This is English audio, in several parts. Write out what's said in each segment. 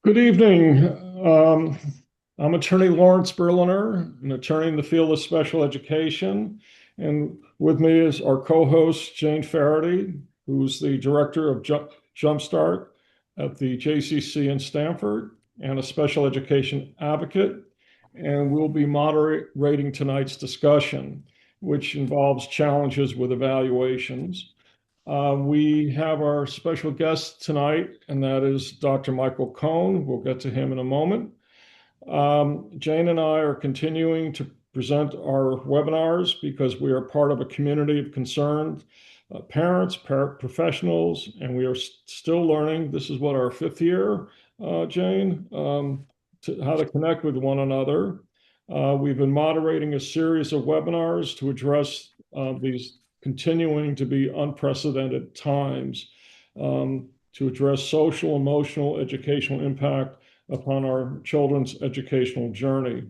Good evening. I'm attorney Lawrence Berliner, an attorney in the field of special education. And with me is our co-host, Jane Faherty, who's the director of Jumpstart at the JCC in Stamford and a special education advocate. And we'll be moderating tonight's discussion, which involves challenges with evaluations. We have our special guest tonight, and that is Dr. Michael Cohen. We'll get to him in a moment. Jane and I are continuing to present our webinars because we are part of a community of concerned parents, professionals, and we are still learning. This is what our fifth year, Jane, how to connect with one another. We've been moderating a series of webinars to address these continuing to be unprecedented times, to address social, emotional, educational impact upon our children's educational journey.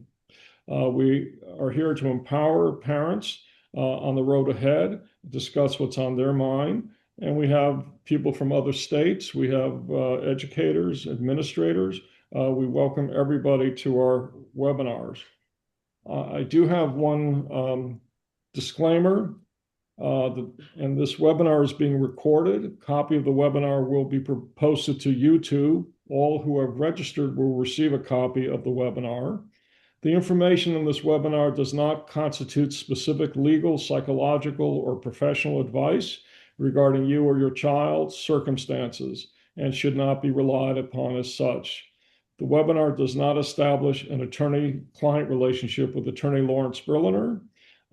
We are here to empower parents on the road ahead, discuss what's on their mind. And we have people from other states. We have educators, administrators. We welcome everybody to our webinars. I do have one disclaimer. And this webinar is being recorded. A copy of the webinar will be posted to YouTube. All who have registered will receive a copy of the webinar. The information in this webinar does not constitute specific legal, psychological, or professional advice regarding you or your child's circumstances and should not be relied upon as such. The webinar does not establish an attorney-client relationship with attorney Lawrence Berliner,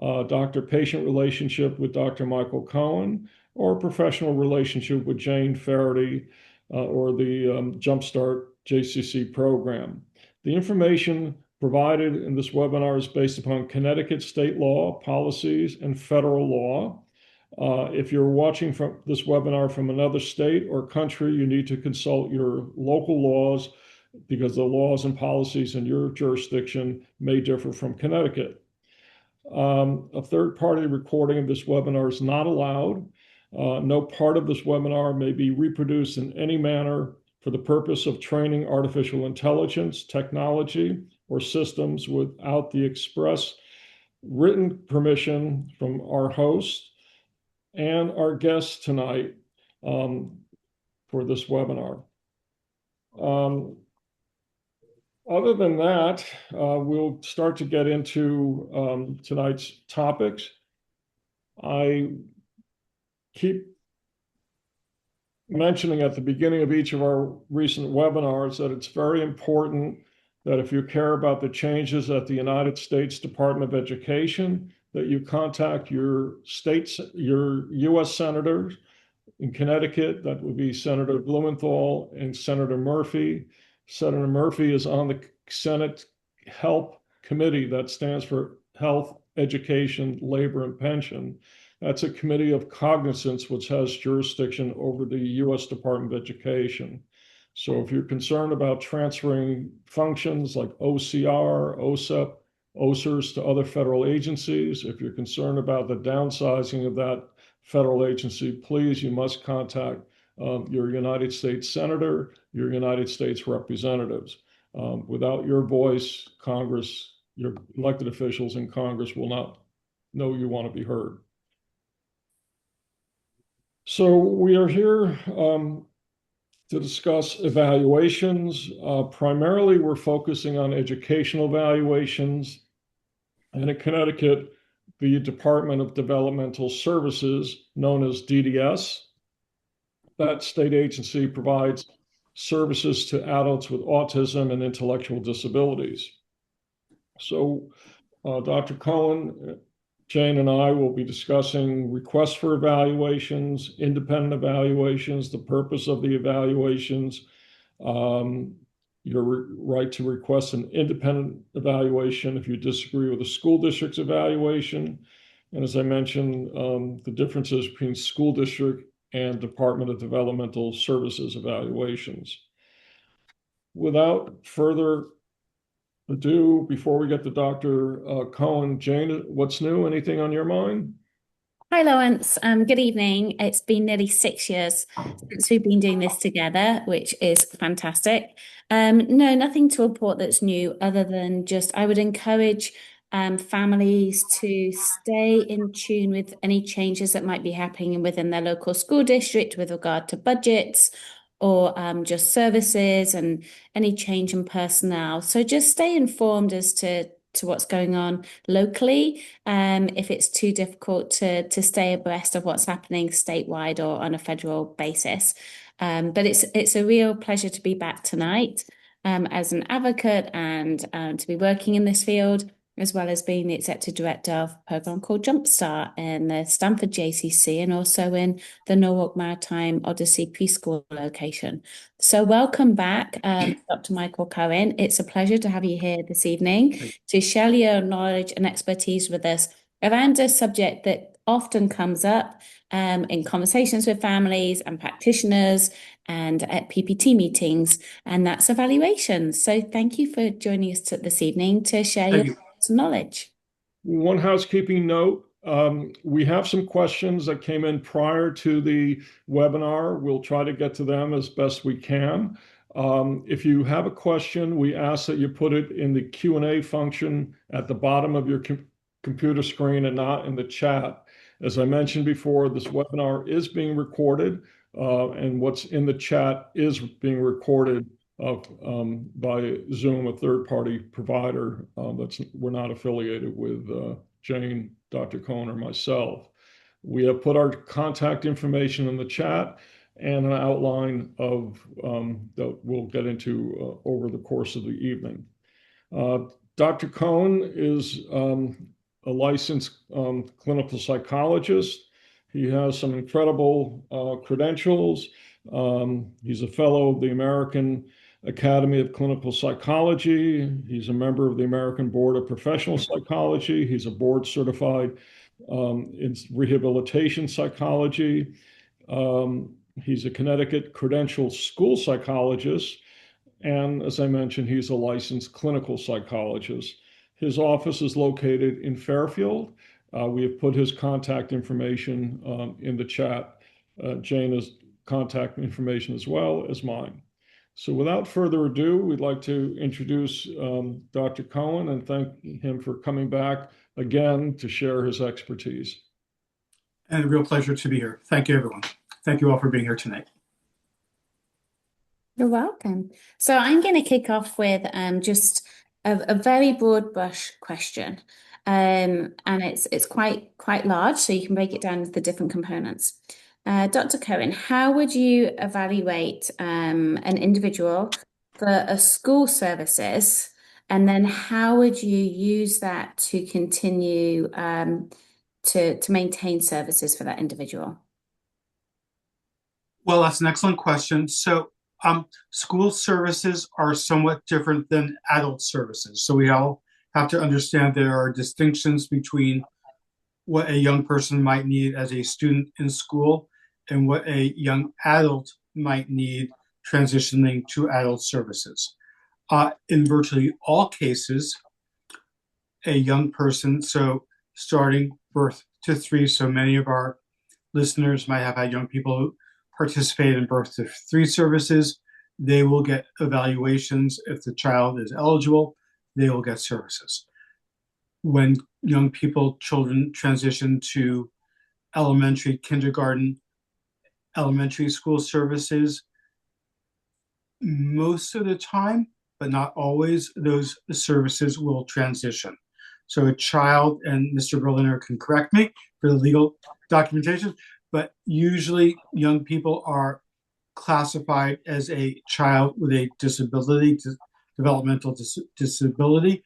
doctor-patient relationship with Dr. Michael Cohen, or a professional relationship with Jane Faherty or the Jumpstart JCC program. The information provided in this webinar is based upon Connecticut state law, policies, and federal law. If you're watching from this webinar from another state or country, you need to consult your local laws because the laws and policies in your jurisdiction may differ from Connecticut. A third-party recording of this webinar is not allowed. No part of this webinar may be reproduced in any manner for the purpose of training artificial intelligence, technology, or systems without the express written permission from our host and our guest tonight for this webinar. Other than that, we'll start to get into tonight's topics. I keep mentioning at the beginning of each of our recent webinars that it's very important that if you care about the changes at the United States Department of Education, that you contact your states, your U.S. senators. In Connecticut, that would be Senator Blumenthal and Senator Murphy. Senator Murphy is on the Senate HELP committee, that stands for Health, Education, Labor, and Pension. That's a committee of cognizance which has jurisdiction over the U.S. Department of Education. So if you're concerned about transferring functions like OCR, OSEP, OSERs to other federal agencies, if you're concerned about the downsizing of that federal agency, please, you must contact your United States Senator, your United States representatives. Without your voice, Congress, your elected officials in Congress will not know you want to be heard. So we are here to discuss evaluations. Primarily, we're focusing on educational evaluations. And in Connecticut, the Department of Developmental Services, known as DDS, that state agency provides services to adults with autism and intellectual disabilities. So Dr. Cohen, Jane, and I will be discussing requests for evaluations, independent evaluations, the purpose of the evaluations, your right to request an independent evaluation if you disagree with the school district's evaluation. And as I mentioned, the differences between school district and Department of Developmental Services evaluations. Without further ado, before we get to Dr. Cohen, Jane, what's new? Anything on your mind? Hi, Lawrence. Good evening. It's been nearly 6 years since we've been doing this together, which is fantastic. No, nothing to report that's new other than just I would encourage families to stay in tune with any changes that might be happening within their local school district with regard to budgets or just services and any change in personnel. So just stay informed as to what's going on locally. If it's too difficult to stay abreast of what's happening statewide or on a federal basis. But it's a real pleasure to be back tonight as an advocate and to be working in this field, as well as being the executive director of a program called Jumpstart in the Stamford JCC and also in the Norwalk Maritime Odyssey preschool location. So welcome back, Dr. Michael Cohen. It's a pleasure to have you here this evening to share your knowledge and expertise with us around a subject that often comes up in conversations with families and practitioners and at PPT meetings, and that's evaluations. So thank you for joining us this evening to share Thank your you. knowledge. One housekeeping note, we have some questions that came in prior to the webinar. We'll try to get to them as best we can. If you have a question, we ask that you put it in the Q&A function at the bottom of your computer screen and not in the chat. As I mentioned before, this webinar is being recorded, and what's in the chat is being recorded by Zoom, a third-party provider we're not affiliated with Jane, Dr. Cohen, or myself. We have put our contact information in the chat and an outline of that we'll get into over the course of the evening. Dr. Cohen is a licensed clinical psychologist. He has some incredible credentials. He's a fellow of the American Academy of Clinical Psychology. He's a member of the American Board of Professional Psychology. He's a board certified in rehabilitation psychology. He's a Connecticut credentialed school psychologist. And as I mentioned, he's a licensed clinical psychologist. His office is located in Fairfield. We have put his contact information in the chat. Jane has contact information as well as mine. So without further ado, we'd like to introduce Dr. Cohen and thank him for coming back again to share his expertise. And a real pleasure to be here. Thank you, everyone. Thank you all for being here tonight. You're welcome. So I'm going to kick off with just a very broad brush question. And it's quite large, so you can break it down into the different components. Dr. Cohen, how would you evaluate an individual for a school services, and then how would you use that to continue to maintain services for that individual? Well, that's an excellent question. So, school services are somewhat different than adult services. So we all have to understand there are distinctions between what a young person might need as a student in school and what a young adult might need transitioning to adult services. In virtually all cases, a young person, so starting birth to 3, so many of our listeners might have had young people who participate in birth to 3 services. They will get evaluations. If the child is eligible, they will get services. When young people, children transition to elementary, kindergarten, elementary school services, most of the time, but not always, those services will transition. So a child, and Mr. Berliner can correct me for the legal documentation, but usually young people are classified as a child with a disability, developmental disability.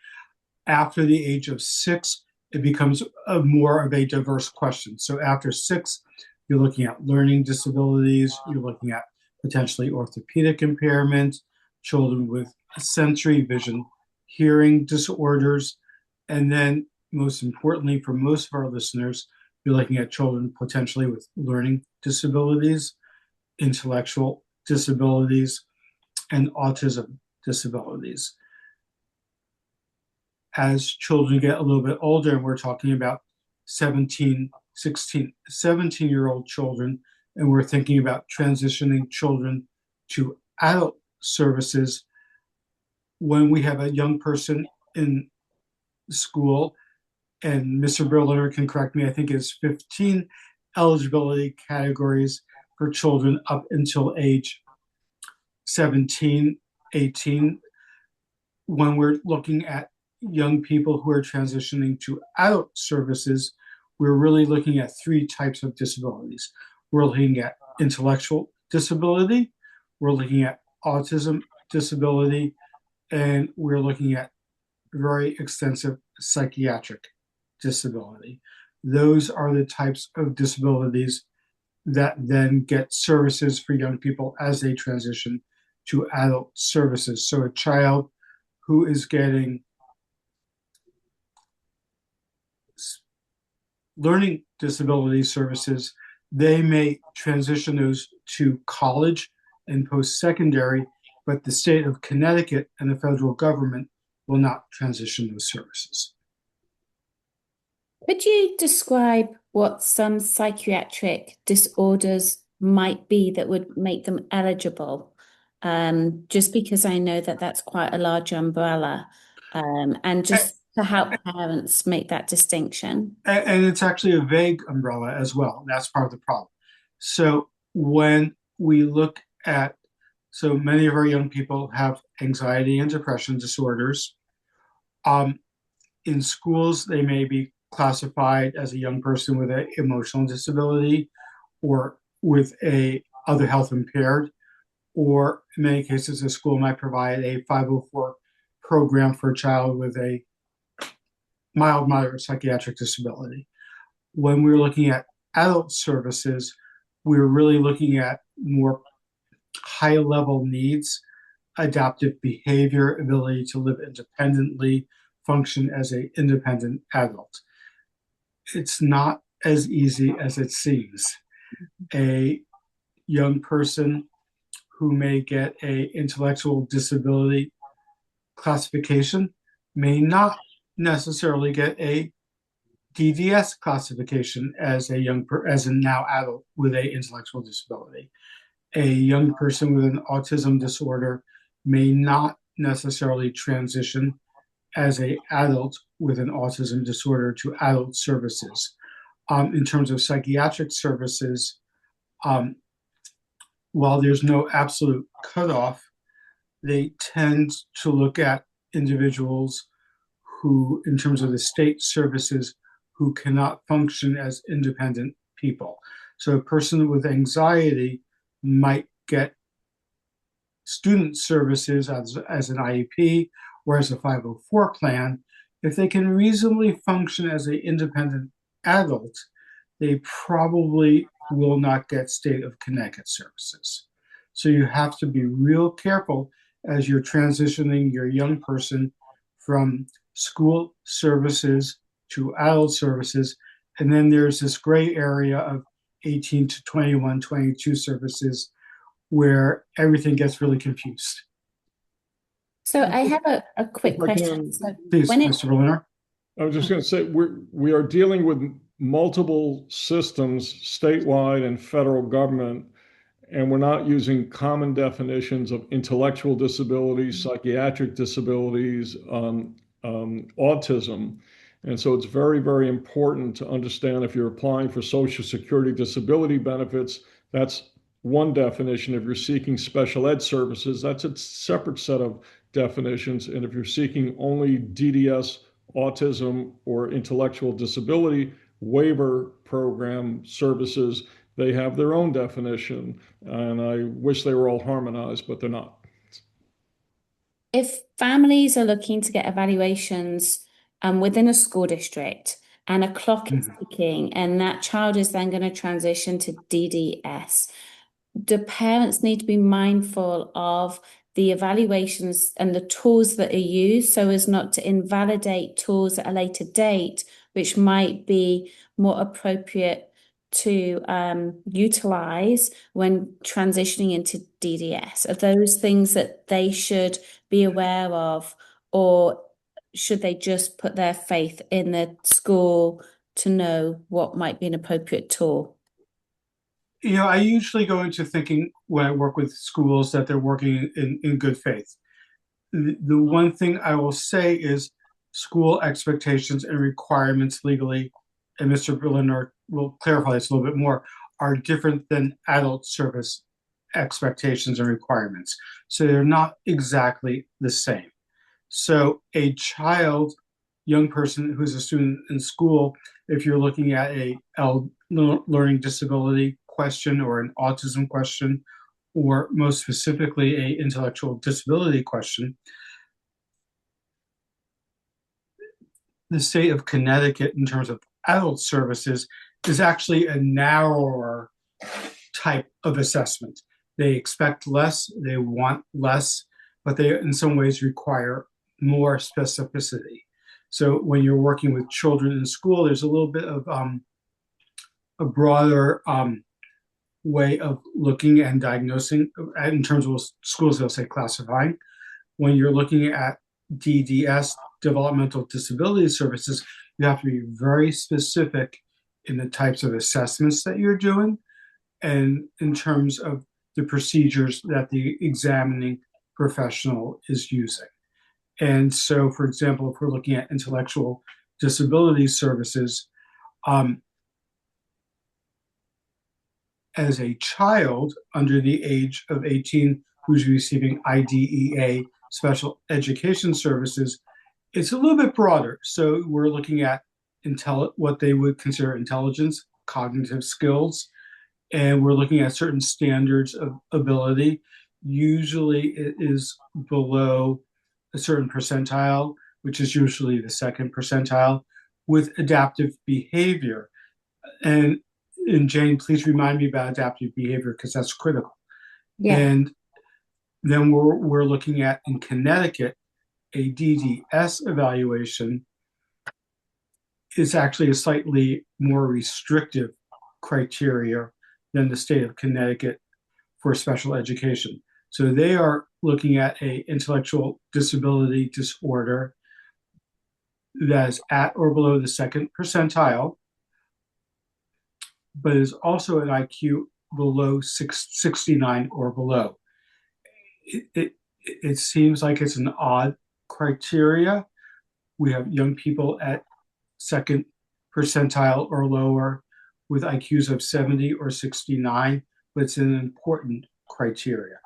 After the age of 6, it becomes more of a diverse question. So after 6, you're looking at learning disabilities, you're looking at potentially orthopedic impairment, children with sensory, vision, hearing disorders, and then most importantly for most of our listeners, you're looking at children potentially with learning disabilities, intellectual disabilities, and autism disabilities. As children get a little bit older, and we're talking about 17, 16, 17-year-old children, and we're thinking about transitioning children to adult services when we have a young person in school, and Mr. Berliner can correct me, I think it's 15 eligibility categories for children up until age 17, 18. When we're looking at young people who are transitioning to adult services, we're really looking at three types of disabilities. We're looking at intellectual disability, we're looking at autism disability, and we're looking at very extensive psychiatric disability. Those are the types of disabilities that then get services for young people as they transition to adult services. So a child who is getting learning disability services, they may transition those to college and post-secondary, but the state of Connecticut and the federal government will not transition those services. Could you describe what some psychiatric disorders might be that would make them eligible? Just because I know that that's quite a large umbrella, and just to help parents make that distinction. And it's actually a vague umbrella as well. That's part of the problem. So when we look at, so many of our young people have anxiety and depression disorders. In schools, they may be classified as a young person with an emotional disability or with a other health impaired, or in many cases, the school might provide a 504 program for a child with a mild, moderate psychiatric disability. When we're looking at adult services, we're really looking at more high level needs, adaptive behavior, ability to live independently, function as an independent adult. It's not as easy as it seems. A young person who may get a intellectual disability classification may not necessarily get a DDS classification as a now adult with a intellectual disability. A young person with an autism disorder may not necessarily transition as an adult with an autism disorder to adult services. In terms of psychiatric services, while there's no absolute cutoff, they tend to look at individuals who, in terms of the state services, who cannot function as independent people. So a person with anxiety might get student services as an IEP or as a 504 plan. If they can reasonably function as an independent adult, they probably will not get state of Connecticut services. So you have to be real careful as you're transitioning your young person from school services to adult services. And then there's this gray area of 18 to 21, 22 services where everything gets really confused. So I have a quick question. So Please, when it, Mr. Berliner. I was just going to say we are dealing with multiple systems, statewide and federal government, and we're not using common definitions of intellectual disabilities, psychiatric disabilities, autism. And so it's very, very important to understand if you're applying for Social Security disability benefits, that's one definition. If you're seeking special ed services, that's a separate set of definitions. And if you're seeking only DDS, autism, or intellectual disability waiver program services, they have their own definition. And I wish they were all harmonized, but they're not. if families are looking to get evaluations within a school district and a clock is ticking and that child is then going to transition to DDS, do parents need to be mindful of the evaluations and the tools that are used so as not to invalidate tools at a later date, which might be more appropriate to utilize when transitioning into DDS? Are those things that they should be aware of, or should they just put their faith in the school to know what might be an appropriate tool? I usually go into thinking when I work with schools that they're working in good faith. The one thing I will say is school expectations and requirements legally, and Mr. Berliner will clarify this a little bit more, are different than adult service expectations and requirements. So they're not exactly the same. So a young person who's a student in school, if you're looking at a learning disability question or an autism question, or most specifically a intellectual disability question, the state of Connecticut in terms of adult services is actually a narrower type of assessment. They expect less, they want less, but they in some ways require more specificity. So when you're working with children in school, there's a little bit of a broader way of looking and diagnosing. In terms of schools, they'll say classifying. When you're looking at DDS, developmental disability services, you have to be very specific in the types of assessments that you're doing and in terms of the procedures that the examining professional is using. And so, for example, if we're looking at intellectual disability services, as a child under the age of 18 who's receiving IDEA special education services, it's a little bit broader. So we're looking at what they would consider intelligence, cognitive skills, and we're looking at certain standards of ability. Usually it is below a certain percentile, which is usually the second percentile, with adaptive behavior. And Jane, please remind me about adaptive behavior because that's critical. Yeah. And then we're looking at, in Connecticut, a DDS evaluation is actually a slightly more restrictive criteria than the state of Connecticut for special education. So they are looking at a intellectual disability disorder that is at or below the second percentile, but is also an IQ below 69 or below. It seems like it's an odd criteria. We have young people at second percentile or lower with IQs of 70 or 69, but it's an important criteria.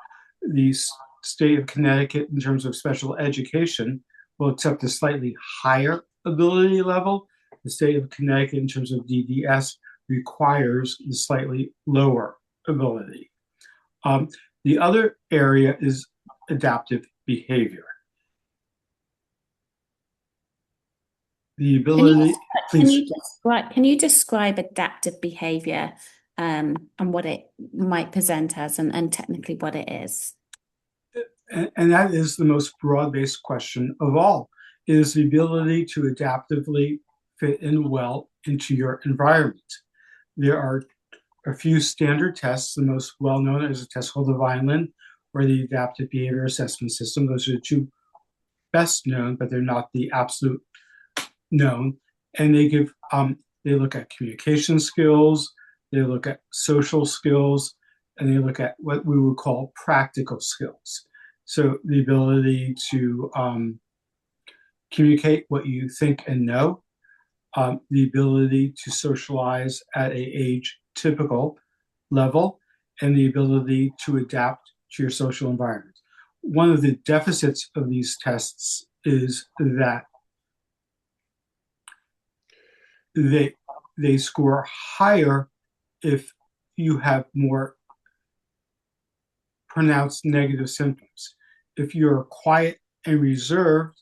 The state of Connecticut, in terms of special education, will accept a slightly higher ability level. The state of Connecticut, in terms of DDS, requires the slightly lower ability. The other area is adaptive behavior. The ability. Can you describe adaptive behavior and what it might present as and technically what it is? And that is the most broad-based question of all, is the ability to adaptively fit in well into your environment. There are a few standard tests. The most well-known is a test called the Vineland or the Adaptive Behavior Assessment System. Those are the two best known, but they're not the absolute known. And they look at communication skills, they look at social skills, and they look at what we would call practical skills. So the ability to communicate what you think and know, the ability to socialize at an age typical level, and the ability to adapt to your social environment. One of the deficits of these tests is that they score higher if you have more pronounced negative symptoms. If you're quiet and reserved,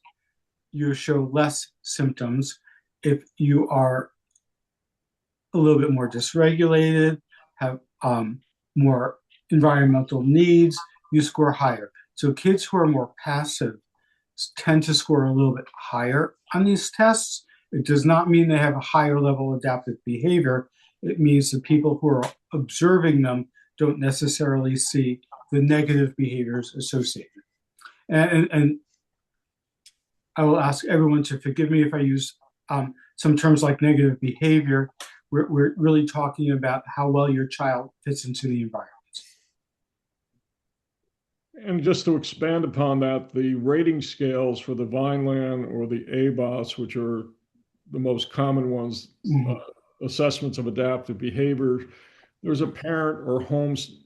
you show less symptoms. If you are a little bit more dysregulated, have more environmental needs, you score higher. So kids who are more passive tend to score a little bit higher on these tests. It does not mean they have a higher level of adaptive behavior. It means the people who are observing them don't necessarily see the negative behaviors associated. And I will ask everyone to forgive me if I use some terms like negative behavior, we're really talking about how well your child fits into the environment. And just to expand upon that, the rating scales for the Vineland or the ABOS, which are the most common ones, assessments of adaptive behavior, there's a parent or home's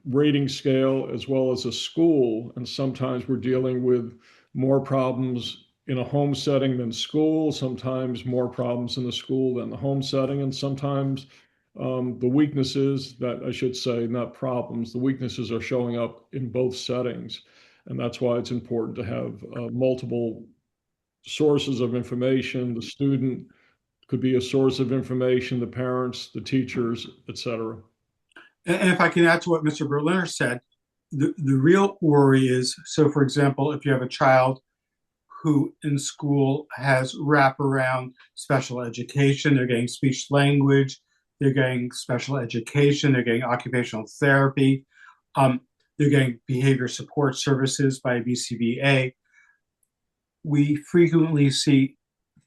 rating scale as well as a school. And sometimes we're dealing with more problems in a home setting than school, sometimes more problems in the school than the home setting, and sometimes the weaknesses that I should say, not problems, the weaknesses are showing up in both settings. And that's why it's important to have multiple sources of information. The student could be a source of information, the parents, the teachers, etc. And if I can add to what Mr. Berliner said, the real worry is, so for example, if you have a child who in school has wraparound special education, they're getting speech language, they're getting special education, they're getting occupational therapy, they're getting behavior support services by BCBA. We frequently see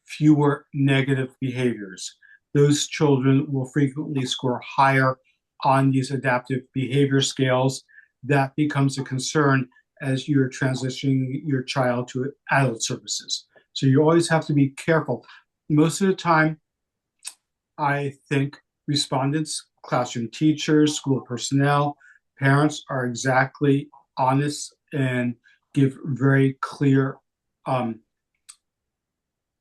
fewer negative behaviors. Those children will frequently score higher on these adaptive behavior scales. That becomes a concern as you're transitioning your child to adult services. So you always have to be careful. Most of the time, I think respondents, classroom teachers, school personnel, parents are exactly honest and give very clear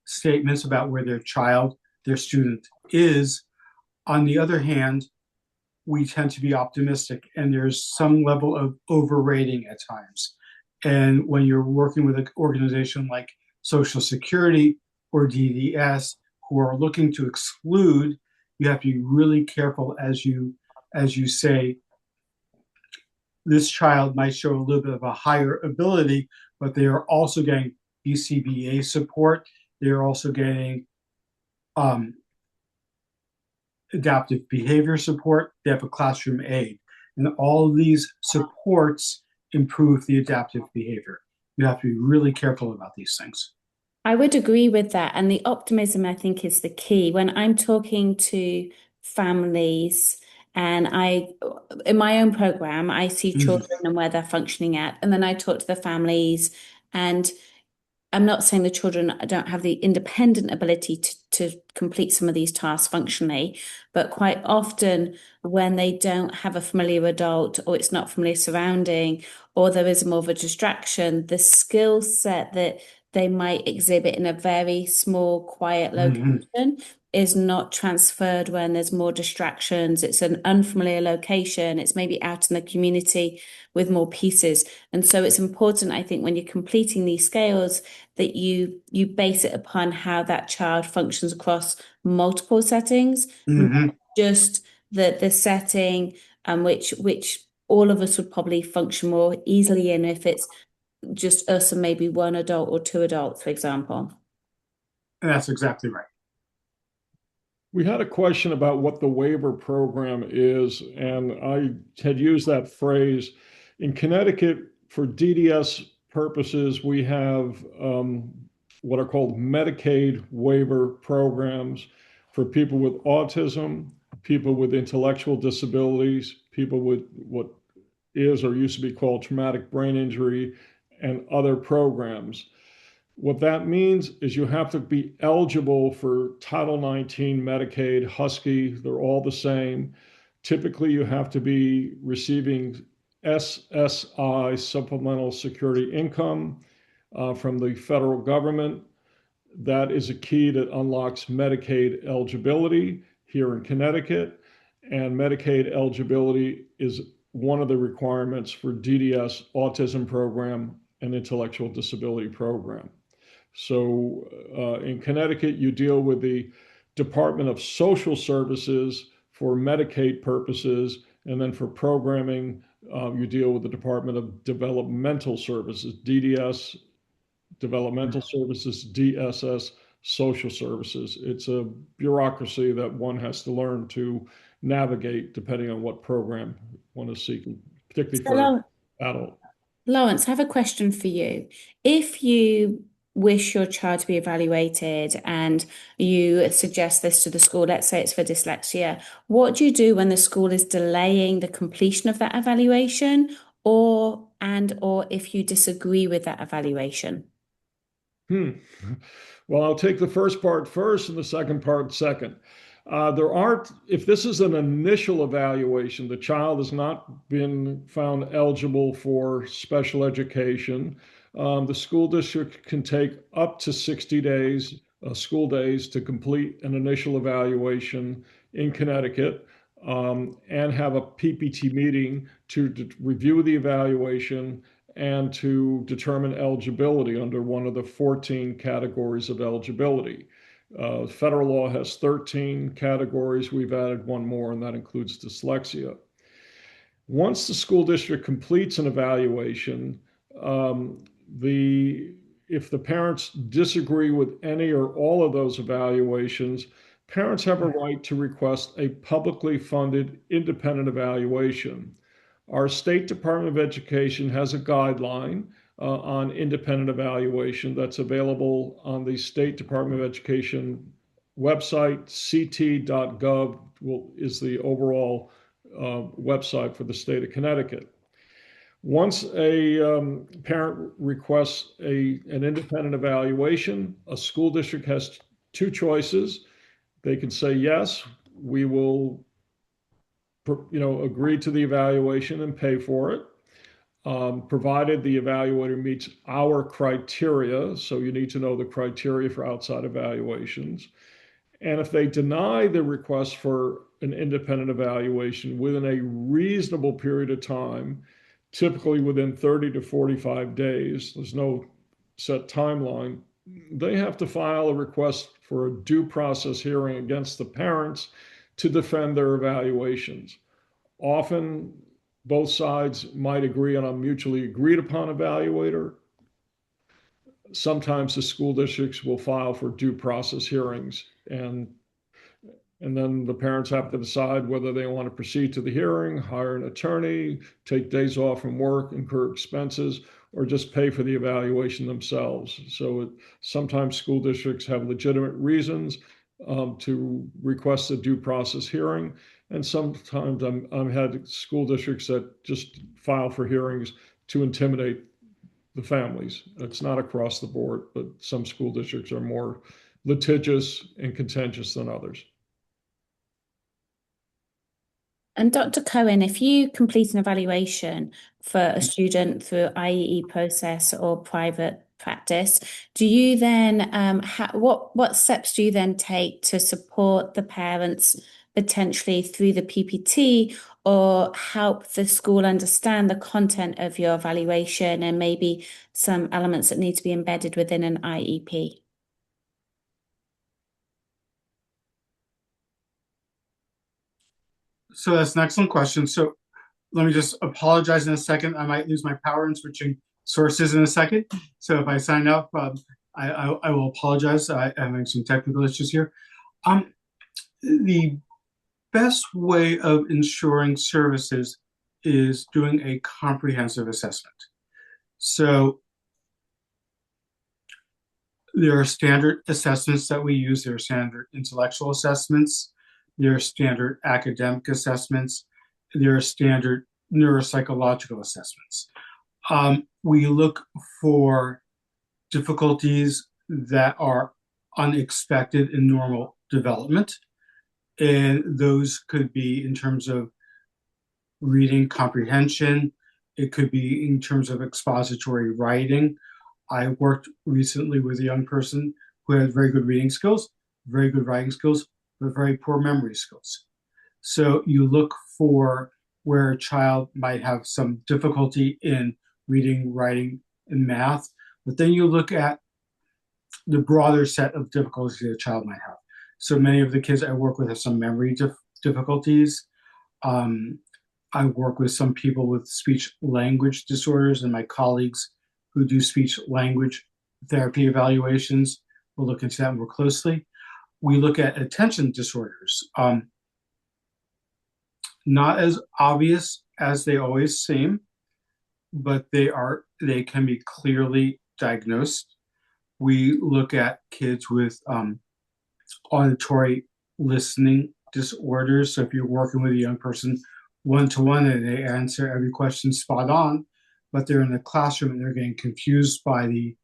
statements about where their child, their student is. On the other hand, we tend to be optimistic, and there's some level of overrating at times. And when you're working with an organization like Social Security or DDS, who are looking to exclude, you have to be really careful as you say, this child might show a little bit of a higher ability, but they are also getting BCBA support. They are also getting adaptive behavior support. They have a classroom aide. And all of these supports improve the adaptive behavior. You have to be really careful about these things. I would agree with that. And the optimism, I think, is the key. When I'm talking to families, and in my own program, I see children and where they're functioning at. And then I talk to the families, and I'm not saying the children don't have the independent ability to complete some of these tasks functionally, but quite often when they don't have a familiar adult or it's not familiar surrounding, or there is more of a distraction, the skill set that they might exhibit in a very small, quiet location is not transferred when there's more distractions. It's an unfamiliar location. It's maybe out in the community with more pieces. And so it's important, I think, when you're completing these scales, that you base it upon how that child functions across multiple settings, not just the setting which all of us would probably function more easily in if it's just us and maybe one adult or two adults, for example. And that's exactly right. We had a question about what the waiver program is, and I had used that phrase. In Connecticut, for DDS purposes, we have what are called Medicaid waiver programs for people with autism, people with intellectual disabilities, people with what is or used to be called traumatic brain injury, and other programs. What that means is you have to be eligible for Title 19 Medicaid, Husky, they're all the same. Typically, you have to be receiving SSI, Supplemental Security Income, from the federal government. That is a key that unlocks Medicaid eligibility here in Connecticut. And Medicaid eligibility is one of the requirements for DDS autism program and intellectual disability program. So in Connecticut, you deal with the Department of Social Services for Medicaid purposes, and then for programming, you deal with the Department of Developmental Services, DDS, Developmental Services, DSS, Social Services. It's a bureaucracy that one has to learn to navigate depending on what program one is seeking, particularly for adult. Lawrence, I have a question for you. If you wish your child to be evaluated and you suggest this to the school, let's say it's for dyslexia, what do you do when the school is delaying the completion of that evaluation or if you disagree with that evaluation? Well, I'll take the first part first and the second part second. If this is an initial evaluation, the child has not been found eligible for special education. The school district can take up to 60 days, school days, to complete an initial evaluation in Connecticut and have a PPT meeting to review the evaluation and to determine eligibility under one of the 14 categories of eligibility. Federal law has 13 categories. We've added one more, and that includes dyslexia. Once the school district completes an evaluation, if the parents disagree with any or all of those evaluations, parents have a right to request a publicly funded independent evaluation. Our State Department of Education has a guideline on independent evaluation that's available on the State Department of Education website. ct.gov is the overall website for the state of Connecticut. Once a parent requests an independent evaluation, a school district has two choices. They can say, yes, we will agree to the evaluation and pay for it, provided the evaluator meets our criteria. So you need to know the criteria for outside evaluations. And if they deny the request for an independent evaluation within a reasonable period of time, typically within 30 to 45 days, there's no set timeline, they have to file a request for a due process hearing against the parents to defend their evaluations. Often, both sides might agree on a mutually agreed upon evaluator. Sometimes the school districts will file for due process hearings, and then the parents have to decide whether they want to proceed to the hearing, hire an attorney, take days off from work, incur expenses, or just pay for the evaluation themselves. So sometimes school districts have legitimate reasons to request a due process hearing. And sometimes I've had school districts that just file for hearings to intimidate the families. It's not across the board, but some school districts are more litigious and contentious than others. And Dr. Cohen, if you complete an evaluation for a student through IEE process or private practice, do you then what steps do you then take to support the parents potentially through the PPT or help the school understand the content of your evaluation and maybe some elements that need to be embedded within an IEP? So that's an excellent question. So let me just apologize in a second. I might lose my power in switching sources in a second. So if I sign up, I will apologize. I'm having some technical issues here. The best way of ensuring services is doing a comprehensive assessment. So there are standard assessments that we use. There are standard intellectual assessments. There are standard academic assessments. There are standard neuropsychological assessments. We look for difficulties that are unexpected in normal development. And those could be in terms of reading comprehension. It could be in terms of expository writing. I worked recently with a young person who had very good reading skills, very good writing skills, but very poor memory skills. So you look for where a child might have some difficulty in reading, writing, and math, but then you look at the broader set of difficulties a child might have. So many of the kids I work with have some memory difficulties. I work with some people with speech language disorders, and my colleagues who do speech language therapy evaluations will look into that more closely. We look at attention disorders. Not as obvious as they always seem, but they can be clearly diagnosed. We look at kids with auditory listening disorders. So if you're working with a young person one-to-one and they answer every question spot on, but they're in the classroom and they're getting confused by the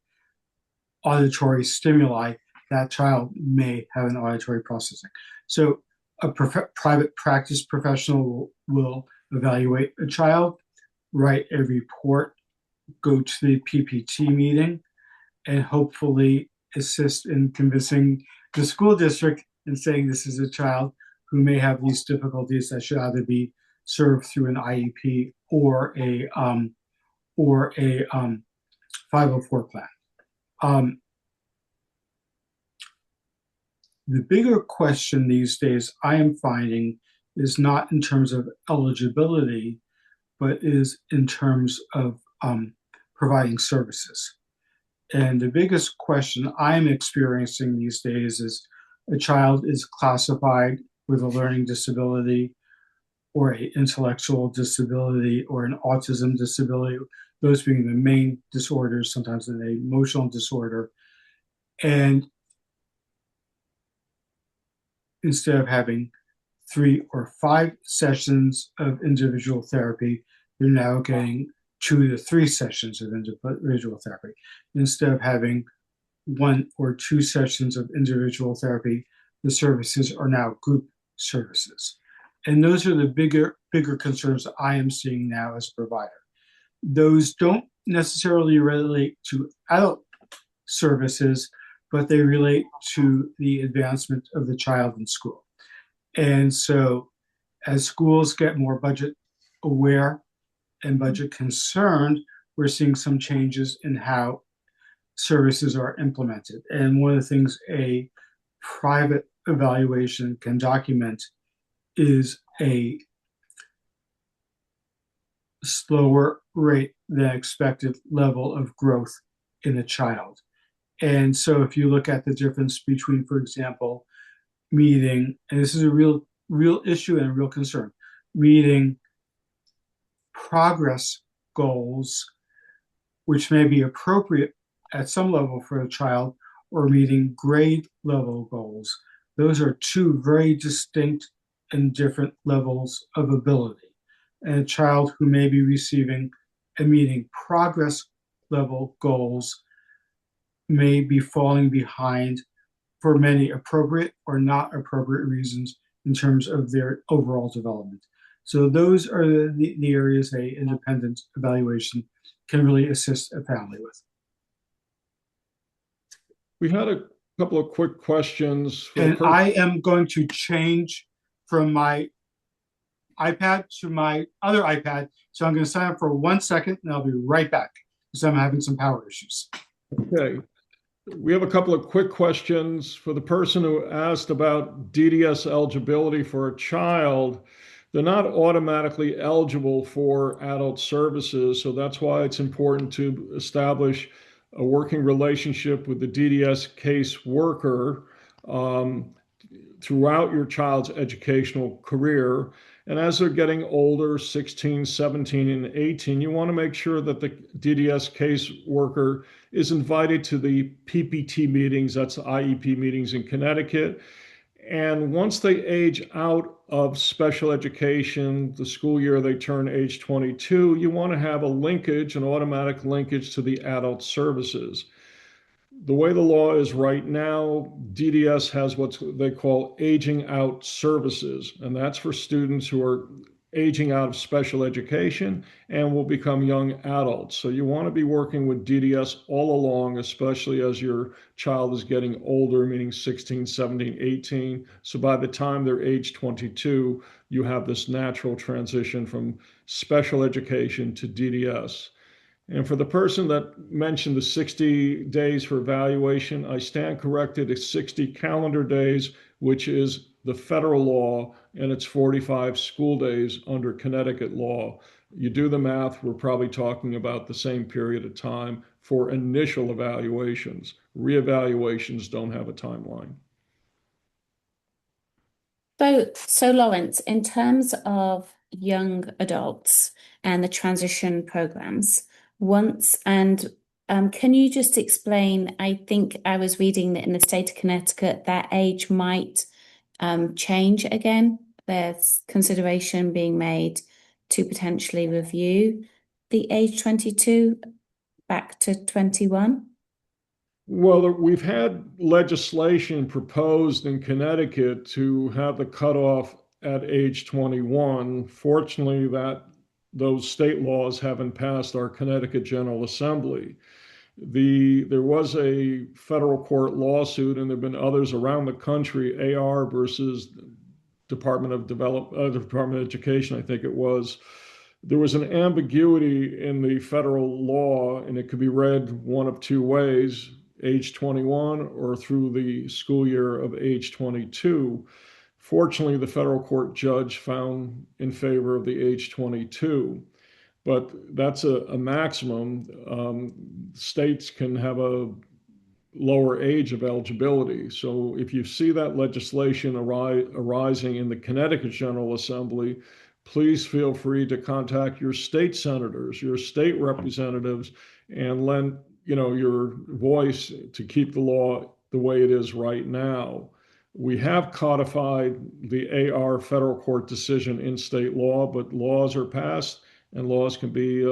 auditory stimuli, that child may have an auditory processing. So a private practice professional will evaluate a child, write a report, go to the PPT meeting, and hopefully assist in convincing the school district and saying this is a child who may have these difficulties that should either be served through an IEP or a 504 plan. The bigger question these days I am finding is not in terms of eligibility, but is in terms of providing services. And the biggest question I'm experiencing these days is a child is classified with a learning disability or an intellectual disability or an autism disability, those being the main disorders, sometimes an emotional disorder. And instead of having 3 or 5 sessions of individual therapy, they're now getting 2 to 3 sessions of individual therapy. Instead of having 1 or 2 sessions of individual therapy, the services are now group services. And those are the bigger concerns that I am seeing now as a provider. Those don't necessarily relate to adult services, but they relate to the advancement of the child in school. And so as schools get more budget aware and budget concerned, we're seeing some changes in how services are implemented. And one of the things a private evaluation can document is a slower rate than expected level of growth in a child. And so if you look at the difference between, for example, meeting, and this is a real issue and a real concern, meeting progress goals, which may be appropriate at some level for a child, or meeting grade level goals. Those are 2 very distinct and different levels of ability. And a child who may be receiving and meeting progress level goals may be falling behind for many appropriate or not appropriate reasons in terms of their overall development. So those are the areas a independent evaluation can really assist a family with. We had a couple of quick questions. And I am going to change from my iPad to my other iPad. So I'm going to sign up for 1 second and I'll be right back because I'm having some power issues. Okay. We have a couple of quick questions for the person who asked about DDS eligibility for a child. They're not automatically eligible for adult services, so that's why it's important to establish a working relationship with the DDS case worker throughout your child's educational career. And as they're getting older, 16, 17, and 18, you want to make sure that the DDS case worker is invited to the PPT meetings, that's the IEP meetings in Connecticut. And once they age out of special education, the school year they turn age 22, you want to have a linkage, an automatic linkage to the adult services. The way the law is right now, DDS has what they call aging out services, and that's for students who are aging out of special education and will become young adults. So you want to be working with DDS all along, especially as your child is getting older, meaning 16, 17, 18. So by the time they're age 22, you have this natural transition from special education to DDS. And for the person that mentioned the 60 days for evaluation, I stand corrected. It's 60 calendar days, which is the federal law, and it's 45 school days under Connecticut law. You do the math, we're probably talking about the same period of time for initial evaluations. Reevaluations don't have a timeline. So Lawrence, in terms of young adults and the transition programs, once and Can you just explain? I think I was reading that in the state of Connecticut, that age might change again. There's consideration being made to potentially review the age 22 back to 21. Well, we've had legislation proposed in Connecticut to have the cutoff at age 21. Fortunately, those state laws haven't passed our Connecticut General Assembly. There was a federal court lawsuit, and there have been others around the country, AR versus Department of Education, I think it was. There was an ambiguity in the federal law, and it could be read one of two ways: age 21 or through the school year of age 22. Fortunately, the federal court judge found in favor of the age 22, but that's a maximum. States can have a lower age of eligibility. So if you see that legislation arising in the Connecticut General Assembly, please feel free to contact your state senators, your state representatives, and lend your voice to keep the law the way it is right now. We have codified the AR federal court decision in state law, but laws are passed and laws can be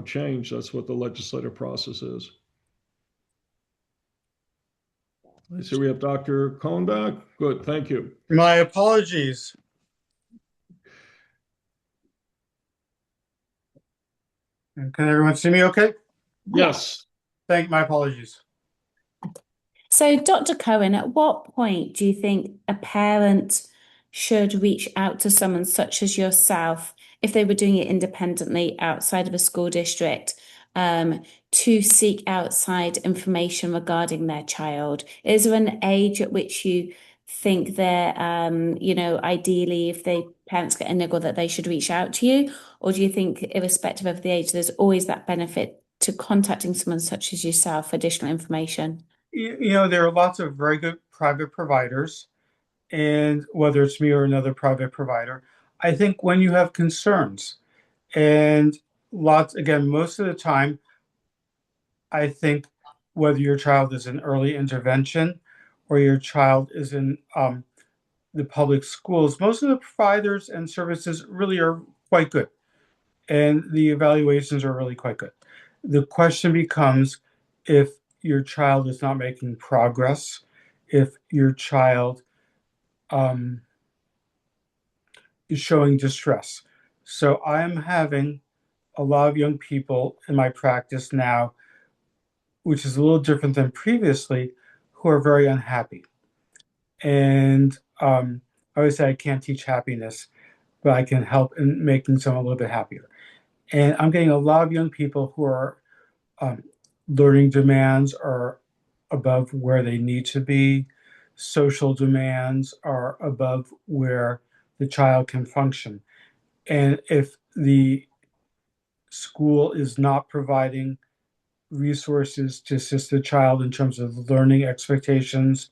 changed. That's what the legislative process is. I see we have Dr. Cohen back. Good, thank you. My apologies. Can everyone see me okay? Yes. My apologies. So, Dr. Cohen, at what point do you think a parent should reach out to someone such as yourself, if they were doing it independently outside of a school district, to seek outside information regarding their child? Is there an age at which you think they're, ideally, if parents get a niggle, that they should reach out to you? Or do you think, irrespective of the age, there's always that benefit to contacting someone such as yourself for additional information? There are lots of very good private providers, and whether it's me or another private provider, I think when you have concerns, and most of the time, I think whether your child is in early intervention or your child is in the public schools, most of the providers and services really are quite good, and the evaluations are really quite good. The question becomes if your child is not making progress, if your child is showing distress. So I'm having a lot of young people in my practice now, which is a little different than previously, who are very unhappy. And I always say I can't teach happiness, but I can help in making someone a little bit happier. And I'm getting a lot of young people who are learning demands are above where they need to be. Social demands are above where the child can function. And if the school is not providing resources to assist the child in terms of learning expectations,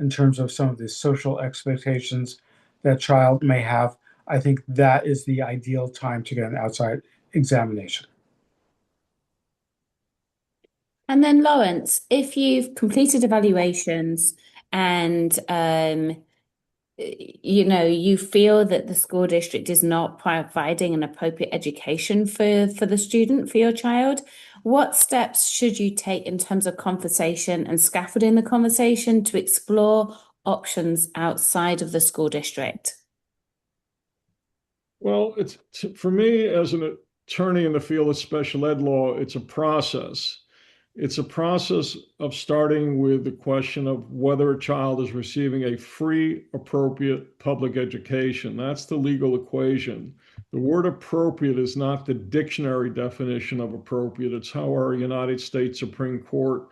in terms of some of the social expectations that child may have, I think that is the ideal time to get an outside examination. And then, Lawrence, if you've completed evaluations and you feel that the school district is not providing an appropriate education for the student, for your child, what steps should you take in terms of conversation and scaffolding the conversation to explore options outside of the school district? Well, for me, as an attorney in the field of special ed law, it's a process. It's a process of starting with the question of whether a child is receiving a free, appropriate public education. That's the legal equation. The word appropriate is not the dictionary definition of appropriate. It's how our United States Supreme Court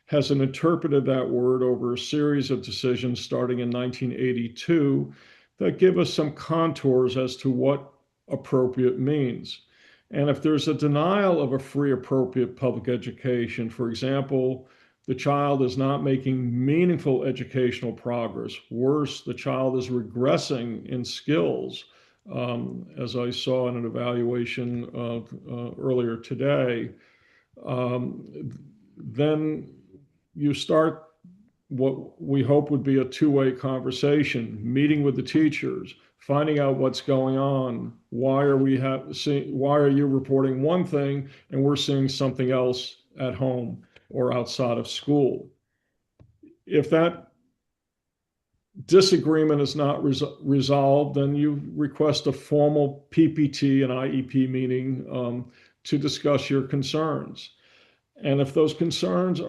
has interpreted that word over a series of decisions starting in 1982 that give us some contours as to what appropriate means. And if there's a denial of a free, appropriate public education, for example, the child is not making meaningful educational progress. Worse, the child is regressing in skills, as I saw in an evaluation earlier today. then you start what we hope would be a two-way conversation, meeting with the teachers, finding out what's going on. Why are you reporting one thing and we're seeing something else at home or outside of school? If that disagreement is not resolved, then you request a formal PPT and IEP meeting to discuss your concerns. And if those concerns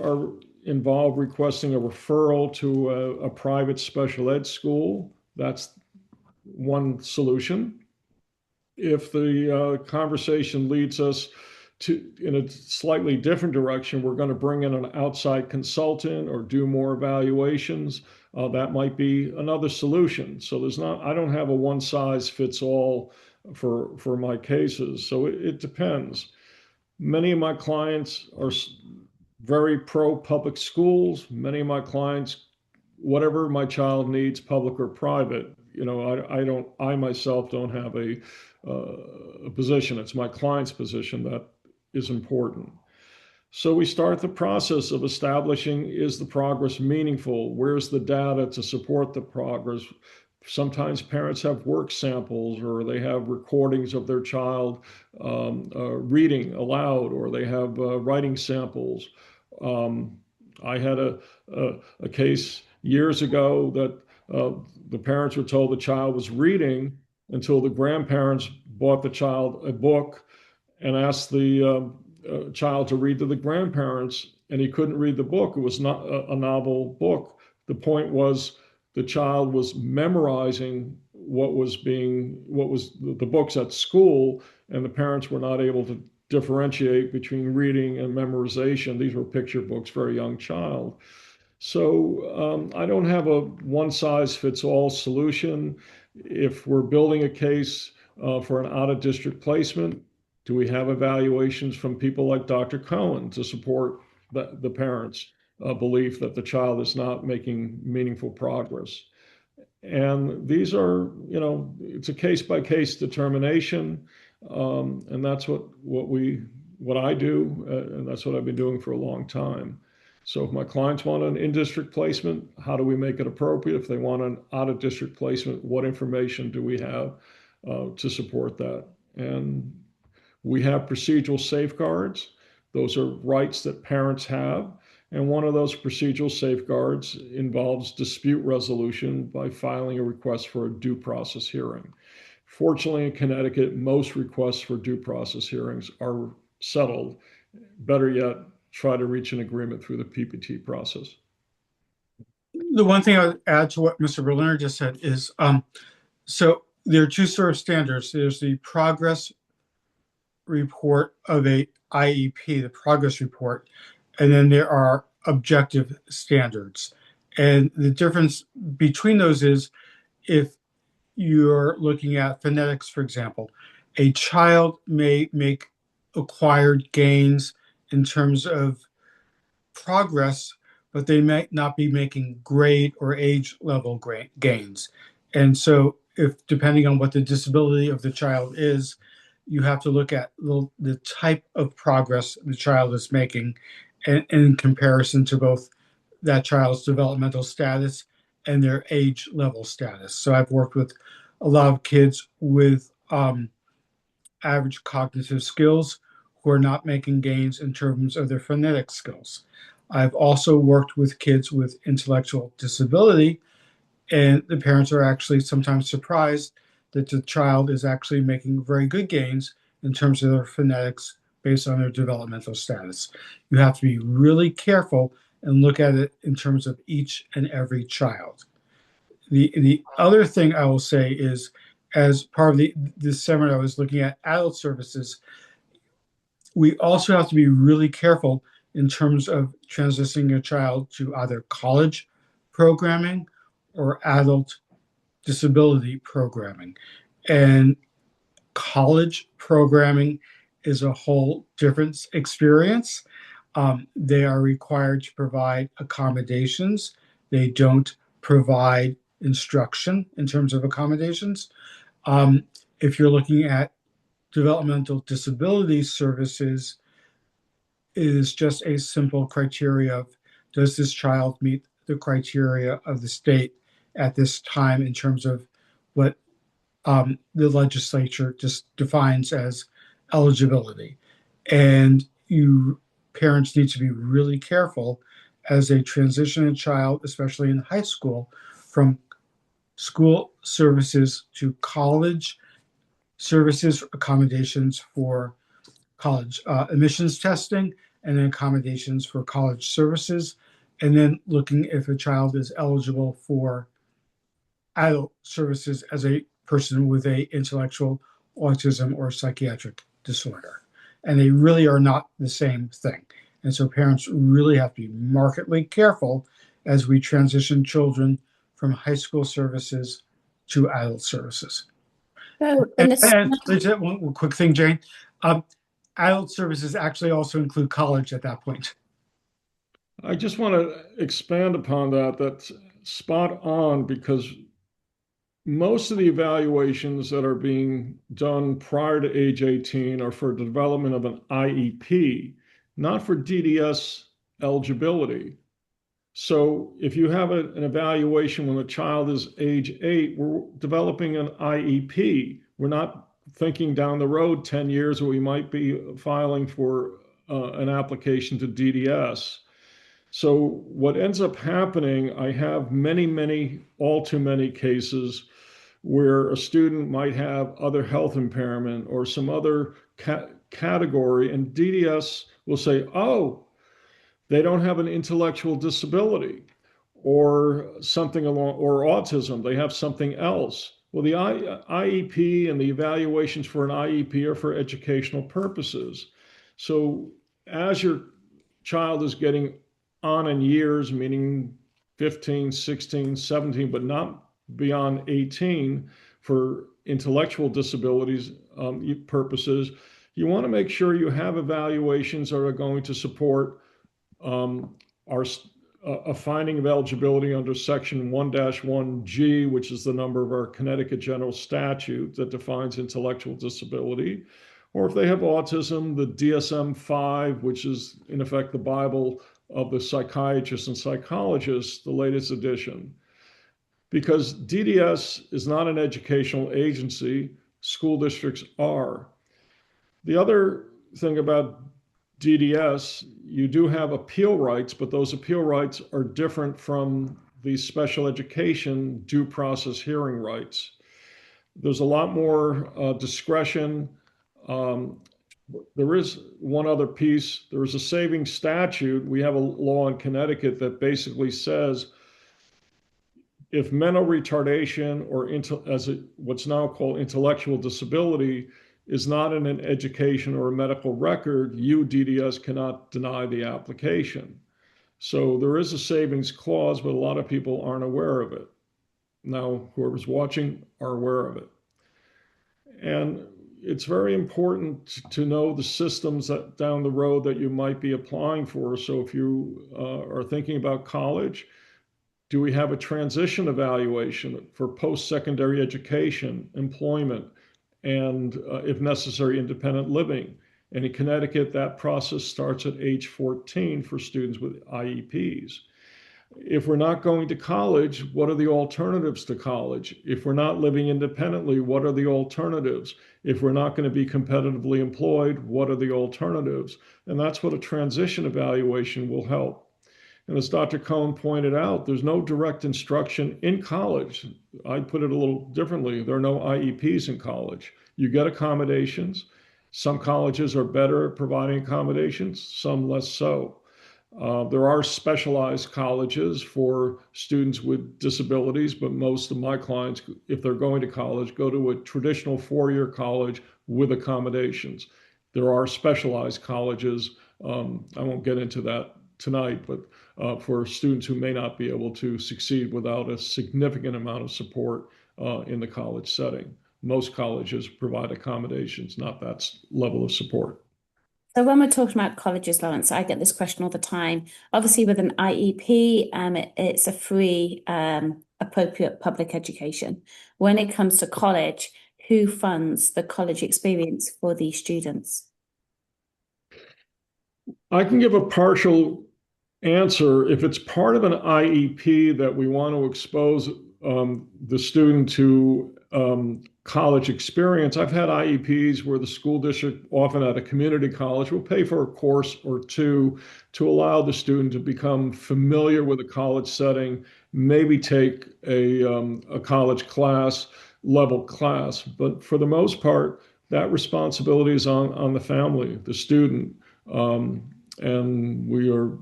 involve requesting a referral to a private special ed school, that's one solution. If the conversation leads us in a slightly different direction, we're going to bring in an outside consultant or do more evaluations. That might be another solution. So I don't have a one size fits all for my cases. So it depends. Many of my clients are very pro public schools. Many of my clients, whatever my child needs, public or private, I myself don't have a position. It's my client's position that is important. So we start the process of establishing, is the progress meaningful? Where's the data to support the progress? Sometimes parents have work samples, or they have recordings of their child reading aloud, or they have writing samples. I had a case years ago that the parents were told the child was reading until the grandparents bought the child a book and asked the child to read to the grandparents, and he couldn't read the book. It was not a novel book. The point was the child was memorizing what was the books at school, and the parents were not able to differentiate between reading and memorization. These were picture books for a young child. So I don't have a one size fits all solution. If we're building a case for an out of district placement, do we have evaluations from people like Dr. Cohen to support the parents' belief that the child is not making meaningful progress? And these are, it's a case by case determination. And that's what I do. And that's what I've been doing for a long time. So if my clients want an in-district placement, how do we make it appropriate? If they want an out-of-district placement, what information do we have to support that? And we have procedural safeguards. Those are rights that parents have. And one of those procedural safeguards involves dispute resolution by filing a request for a due process hearing. Fortunately, in Connecticut, most requests for due process hearings are settled. Better yet, try to reach an agreement through the PPT process. The one thing I would add to what Mr. Berliner just said is, so there are two sort of standards. There's the progress report of a IEP, the progress report, and then there are objective standards. And the difference between those is, if you're looking at phonetics, for example, a child may make acquired gains in terms of progress, but they might not be making grade or age level gains. And so, if depending on what the disability of the child is, you have to look at the type of progress the child is making in comparison to both that child's developmental status and their age level status. So I've worked with a lot of kids with average cognitive skills who are not making gains in terms of their phonetic skills. I've also worked with kids with intellectual disability, and the parents are actually sometimes surprised that the child is actually making very good gains in terms of their phonetics based on their developmental status. You have to be really careful and look at it in terms of each and every child. The other thing I will say is, as part of this seminar, I was looking at adult services. We also have to be really careful in terms of transitioning a child to either college programming or adult disability programming. And college programming is a whole different experience. They are required to provide accommodations. They don't provide instruction in terms of accommodations. If you're looking at developmental disability services, is just a simple criteria of, does this child meet the criteria of the state at this time in terms of what the legislature just defines as eligibility. And parents need to be really careful as they transition a child, especially in high school, from school services to college services, accommodations for college admissions testing, and then accommodations for college services, and then looking if a child is eligible for adult services as a person with a intellectual autism or psychiatric disorder. And they really are not the same thing. And so parents really have to be markedly careful as we transition children from high school services to adult services. So And let's just one quick thing, Jane. Adult services actually also include college at that point. I just want to expand upon that. That's spot on, because most of the evaluations that are being done prior to age 18 are for development of an IEP, not for DDS eligibility. So if you have an evaluation when a child is age 8, we're developing an IEP. We're not thinking down the road 10 years where we might be filing for an application to DDS. So what ends up happening, I have all too many cases where a student might have other health impairment or some other category, and DDS will say, oh, they don't have an intellectual disability or something or autism, they have something else. Well, the IEP and the evaluations for an IEP are for educational purposes. So as your child is getting on in years, meaning 15, 16, 17, but not beyond 18 for intellectual disabilities purposes, you want to make sure you have evaluations that are going to support a finding of eligibility under section 1-1G, which is the number of our Connecticut general statute that defines intellectual disability. Or if they have autism, the DSM-5, which is in effect the Bible of the psychiatrists and psychologists, the latest edition. Because DDS is not an educational agency, school districts are. The other thing about DDS, you do have appeal rights, but those appeal rights are different from the special education due process hearing rights. There's a lot more discretion. There is one other piece. There is a saving statute. We have a law in Connecticut that basically says if mental retardation or what's now called intellectual disability is not in an education or a medical record, you, DDS, cannot deny the application. So there is a savings clause, but a lot of people aren't aware of it. Now, whoever's watching are aware of it. And it's very important to know the systems that down the road that you might be applying for. So if you are thinking about college, do we have a transition evaluation for post-secondary education, employment, and if necessary, independent living? And in Connecticut, that process starts at age 14 for students with IEPs. If we're not going to college, what are the alternatives to college? If we're not living independently, what are the alternatives? If we're not going to be competitively employed, what are the alternatives? And that's what a transition evaluation will help. And as Dr. Cohen pointed out, there's no direct instruction in college. I'd put it a little differently. There are no IEPs in college. You get accommodations. Some colleges are better at providing accommodations, some less so. There are specialized colleges for students with disabilities, but most of my clients, if they're going to college, go to a traditional four-year college with accommodations. There are specialized colleges. I won't get into that tonight, but for students who may not be able to succeed without a significant amount of support in the college setting. Most colleges provide accommodations, not that level of support. So when we're talking about colleges, Lawrence, I get this question all the time. Obviously, with an IEP, it's a free, appropriate public education. When it comes to college, who funds the college experience for these students? I can give a partial answer. If it's part of an IEP that we want to expose the student to college experience, I've had IEPs where the school district, often at a community college, will pay for a course or two to allow the student to become familiar with a college setting, maybe take a college level class. But for the most part, that responsibility is on the family, the student. And we are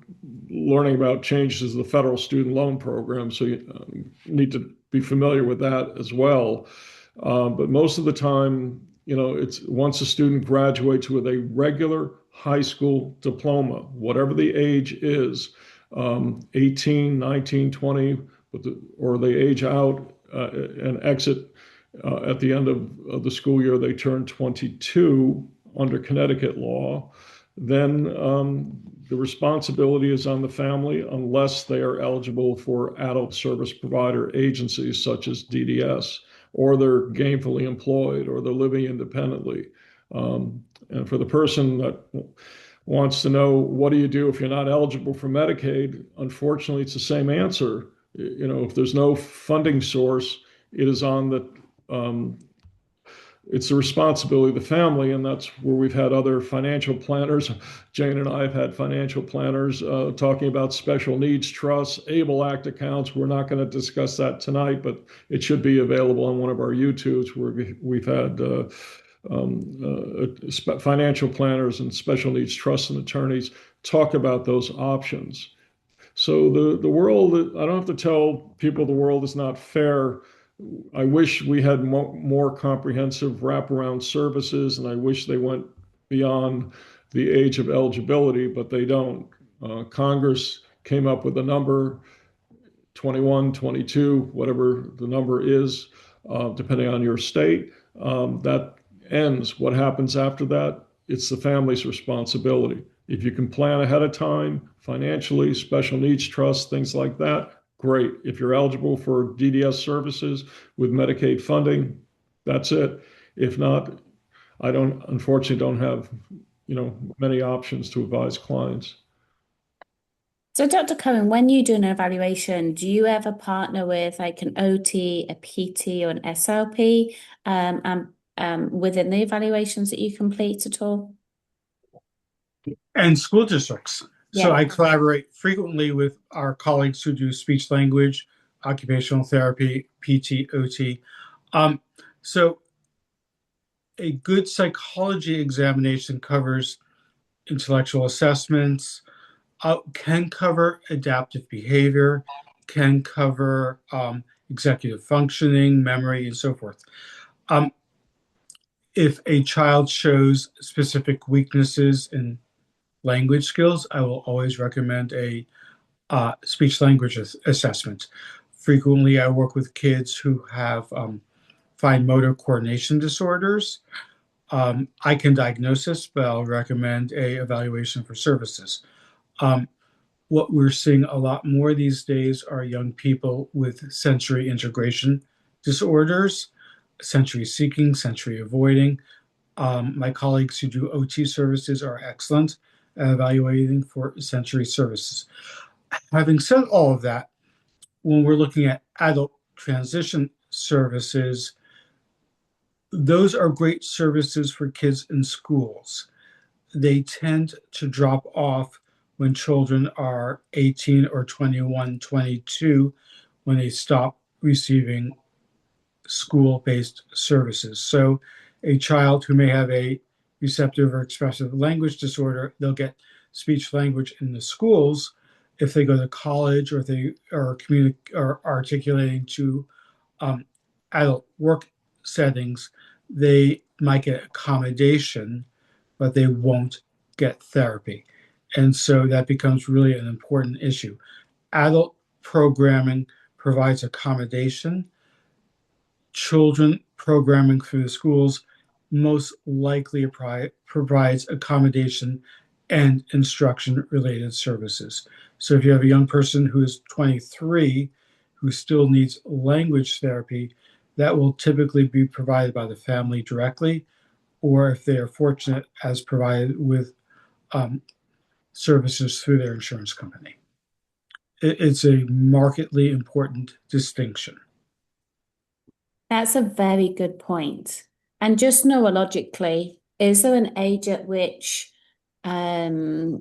learning about changes to the federal student loan program, so you need to be familiar with that as well. But most of the time, it's once a student graduates with a regular high school diploma, whatever the age is, 18, 19, 20, or they age out and exit at the end of the school year, they turn 22 under Connecticut law, then the responsibility is on the family unless they are eligible for adult service provider agencies such as DDS, or they're gainfully employed, or they're living independently. And for the person that wants to know, what do you do if you're not eligible for Medicaid? Unfortunately, it's the same answer. If there's no funding source, it is on it's the responsibility of the family, and that's where we've had other financial planners. Jane and I have had financial planners talking about special needs trusts, ABLE Act accounts. We're not going to discuss that tonight, but it should be available on one of our YouTubes where we've had financial planners and special needs trusts and attorneys talk about those options. So the world, I don't have to tell people the world is not fair. I wish we had more comprehensive wraparound services, and I wish they went beyond the age of eligibility, but they don't. Congress came up with a number, 21, 22, whatever the number is, depending on your state. That ends. What happens after that? It's the family's responsibility. If you can plan ahead of time, financially, special needs trust, things like that, great. If you're eligible for DDS services with Medicaid funding, that's it. If not, I unfortunately don't have, many options to advise clients. So, Dr. Cohen, when you do an evaluation, do you ever partner with like an OT, a PT, or an SLP within the evaluations that you complete at all? And school districts. So Yeah. I collaborate frequently with our colleagues who do speech language, occupational therapy, PT, OT. So a good psychology examination covers intellectual assessments, can cover adaptive behavior, can cover executive functioning, memory, and so forth. If a child shows specific weaknesses in language skills, I will always recommend a speech language assessment. Frequently, I work with kids who have fine motor coordination disorders. I can diagnose this, but I'll recommend a evaluation for services. What we're seeing a lot more these days are young people with sensory integration disorders, sensory seeking, sensory avoiding. My colleagues who do OT services are excellent at evaluating for sensory services. Having said all of that, when we're looking at adult transition services, those are great services for kids in schools. They tend to drop off when children are 18 or 21, 22, when they stop receiving school-based services. So a child who may have a receptive or expressive language disorder, they'll get speech language in the schools. If they go to college, or if they are articulating to adult work settings, they might get accommodation, but they won't get therapy. And so that becomes really an important issue. Adult programming provides accommodation. Children programming through the schools most likely provides accommodation and instruction related services. So if you have a young person who is 23 who still needs language therapy, that will typically be provided by the family directly, or if they are fortunate, as provided with services through their insurance company. It's a markedly important distinction. That's a very good point. And just neurologically, is there an age at which a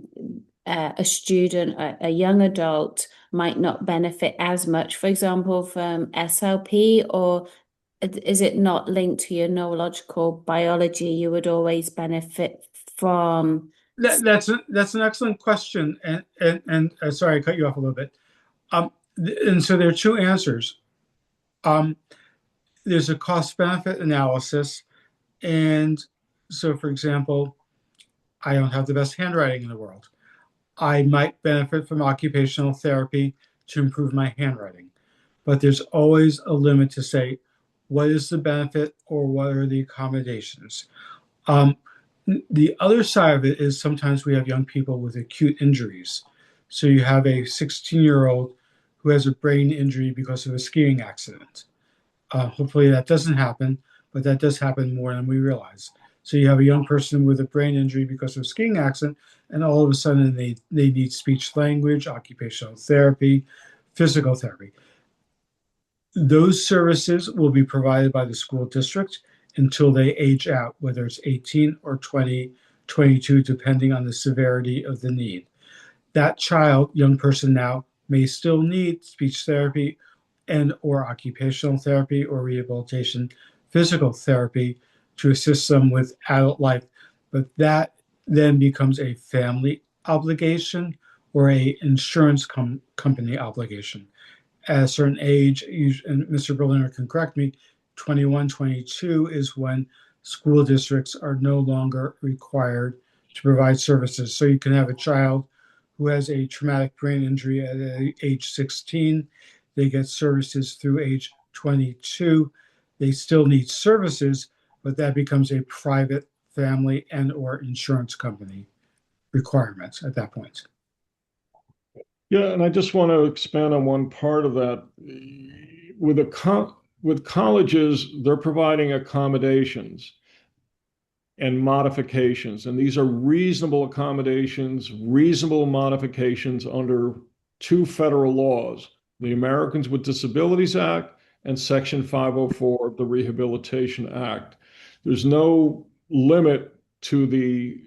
student, a young adult, might not benefit as much, for example, from SLP, or is it not linked to your neurological biology? You would always benefit from. That's an excellent question, and sorry I cut you off a little bit. And so there are two answers. There's a cost benefit analysis, and so for example, I don't have the best handwriting in the world. I might benefit from occupational therapy to improve my handwriting, but there's always a limit to say what is the benefit or what are the accommodations. The other side of it is sometimes we have young people with acute injuries. So you have a 16-year-old who has a brain injury because of a skiing accident. Hopefully that doesn't happen, but that does happen more than we realize. So you have a young person with a brain injury because of a skiing accident, and all of a sudden they need speech language, occupational therapy, physical therapy. Those services will be provided by the school district until they age out, whether it's 18 or 20, 22, depending on the severity of the need. That child, young person now, may still need speech therapy and or occupational therapy or rehabilitation, physical therapy to assist them with adult life. But that then becomes a family obligation or a insurance company obligation. At a certain age, and Mr. Berliner can correct me, 21, 22 is when school districts are no longer required to provide services. So you can have a child who has a traumatic brain injury at age 16. They get services through age 22. They still need services, but that becomes a private family and or insurance company requirements at that point. Yeah, and I just want to expand on one part of that. With colleges, they're providing accommodations and modifications, and these are reasonable accommodations, reasonable modifications under two federal laws, the Americans with Disabilities Act and Section 504 of the Rehabilitation Act. There's no limit to the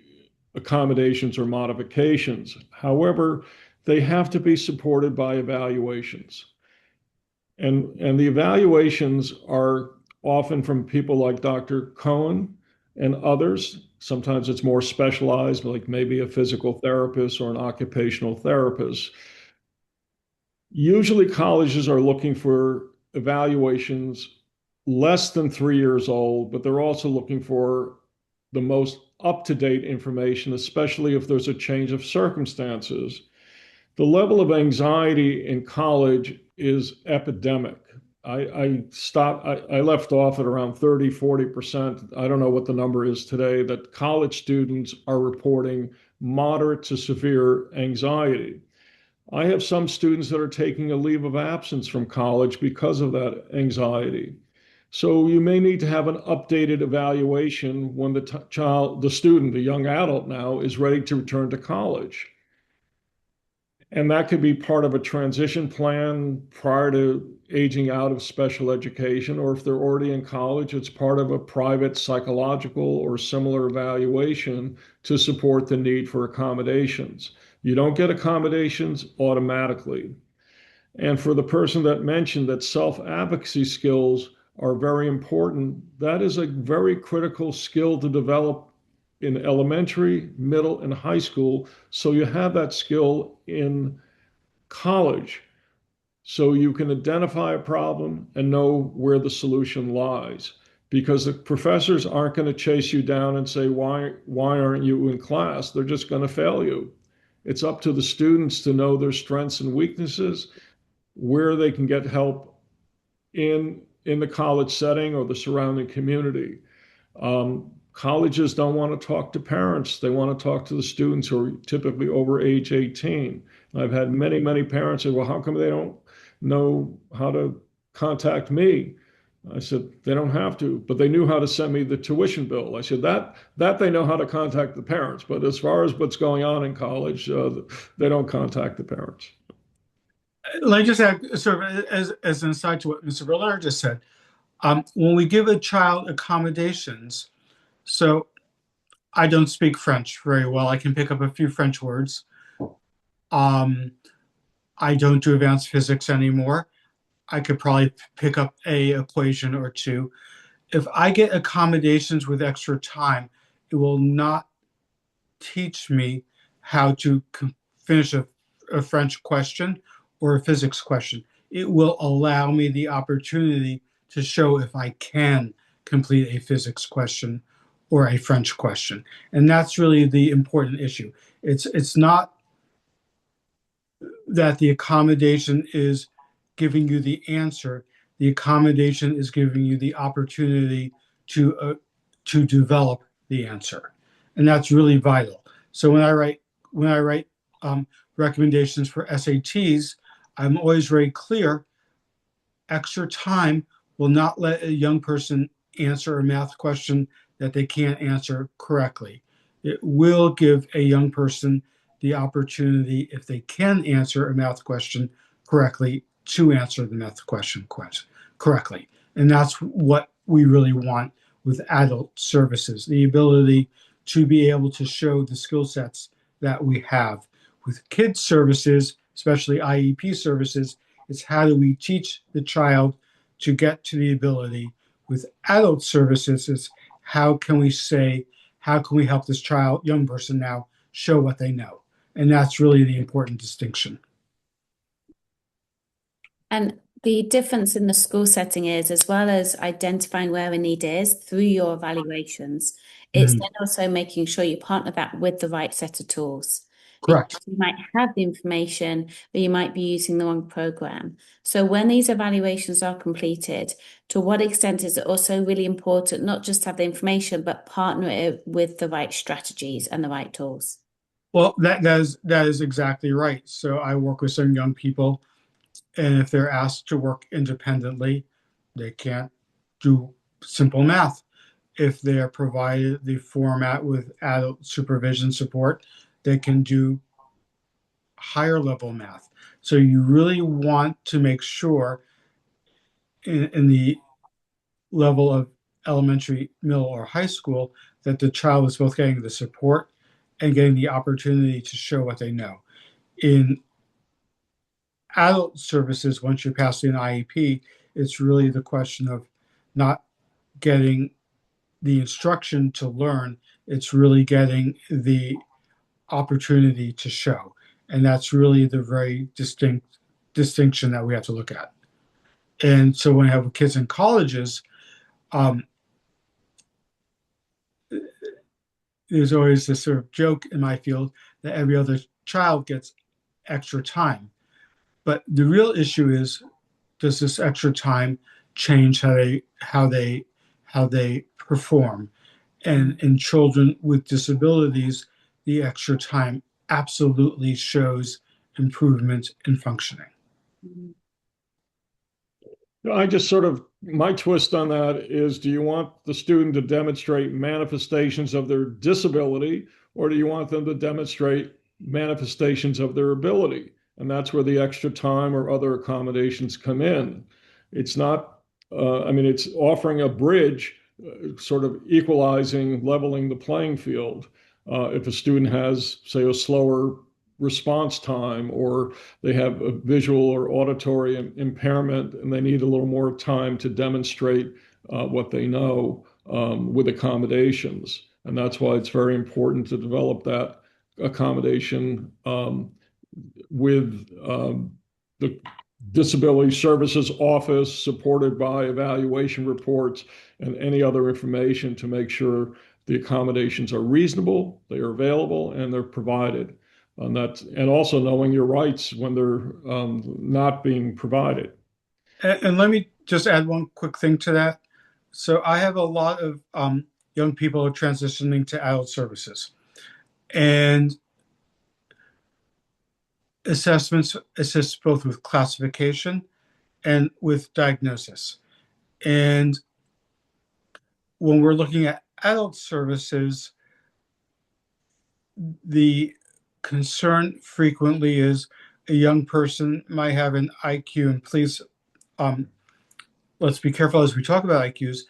accommodations or modifications. However, they have to be supported by evaluations. And the evaluations are often from people like Dr. Cohen and others. Sometimes it's more specialized, like maybe a physical therapist or an occupational therapist. Usually colleges are looking for evaluations less than 3 years old, but they're also looking for the most up-to-date information, especially if there's a change of circumstances. The level of anxiety in college is epidemic. I left off at around 30, 40%. I don't know what the number is today, that college students are reporting moderate to severe anxiety. I have some students that are taking a leave of absence from college because of that anxiety. So you may need to have an updated evaluation when the student, the young adult now, is ready to return to college. And that could be part of a transition plan prior to aging out of special education, or if they're already in college, it's part of a private psychological or similar evaluation to support the need for accommodations. You don't get accommodations automatically. And for the person that mentioned that self-advocacy skills are very important, that is a very critical skill to develop in elementary, middle, and high school. So you have that skill in college. So you can identify a problem and know where the solution lies. Because the professors aren't going to chase you down and say, why aren't you in class? They're just going to fail you. It's up to the students to know their strengths and weaknesses, where they can get help in the college setting or the surrounding community. Colleges don't want to talk to parents. They want to talk to the students who are typically over age 18. And I've had many, many parents say, well, how come they don't know how to contact me? I said, they don't have to, but they knew how to send me the tuition bill. I said, that they know how to contact the parents, but as far as what's going on in college, they don't contact the parents. Let me just add, sort of as an aside to what Mr. Berliner just said, when we give a child accommodations, so I don't speak French very well. I can pick up a few French words. I don't do advanced physics anymore. I could probably pick up a equation or two. If I get accommodations with extra time, it will not teach me how to finish a French question or a physics question. It will allow me the opportunity to show if I can complete a physics question or a French question. And that's really the important issue. It's not that the accommodation is giving you the answer. The accommodation is giving you the opportunity to develop the answer, and that's really vital. So when I write recommendations for SATs, I'm always very clear. Extra time will not let a young person answer a math question that they can't answer correctly. It will give a young person the opportunity, if they can answer a math question correctly, to answer the math question correctly. And that's what we really want with adult services, the ability to be able to show the skill sets that we have. With kids services, especially IEP services, it's how do we teach the child to get to the ability. With adult services, it's how can we help this child, young person now, show what they know. And that's really the important distinction. And the difference in the school setting is, as well as identifying where a need is through your evaluations, it's then also making sure you partner that with the right set of tools. Correct. Because you might have the information, but you might be using the wrong program. So when these evaluations are completed, to what extent is it also really important not just to have the information, but partner it with the right strategies and the right tools? Well, that is exactly right. So I work with some young people, and if they're asked to work independently, they can't do simple math. If they are provided the format with adult supervision support, they can do higher level math. So you really want to make sure in the level of elementary, middle, or high school that the child is both getting the support and getting the opportunity to show what they know. In adult services, once you're passing an IEP, it's really the question of not getting the instruction to learn, it's really getting the opportunity to show. And that's really the very distinction that we have to look at. And so when I have kids in colleges, there's always this sort of joke in my field that every other child gets extra time. But the real issue is, does this extra time change how they perform? And in children with disabilities, the extra time absolutely shows improvement in functioning. I just my twist on that is, do you want the student to demonstrate manifestations of their disability, or do you want them to demonstrate manifestations of their ability? And that's where the extra time or other accommodations come in. It's not, it's offering a bridge, sort of equalizing, leveling the playing field. If a student has, say, a slower response time, or they have a visual or auditory impairment and they need a little more time to demonstrate what they know with accommodations. And that's why it's very important to develop that accommodation with the Disability Services Office, supported by evaluation reports and any other information to make sure the accommodations are reasonable, they are available, and they're provided. And also knowing your rights when they're not being provided. And let me just add one quick thing to that. So I have a lot of young people who are transitioning to adult services, and assessments assist both with classification and with diagnosis. And when we're looking at adult services, the concern frequently is a young person might have an IQ, and please, let's be careful as we talk about IQs,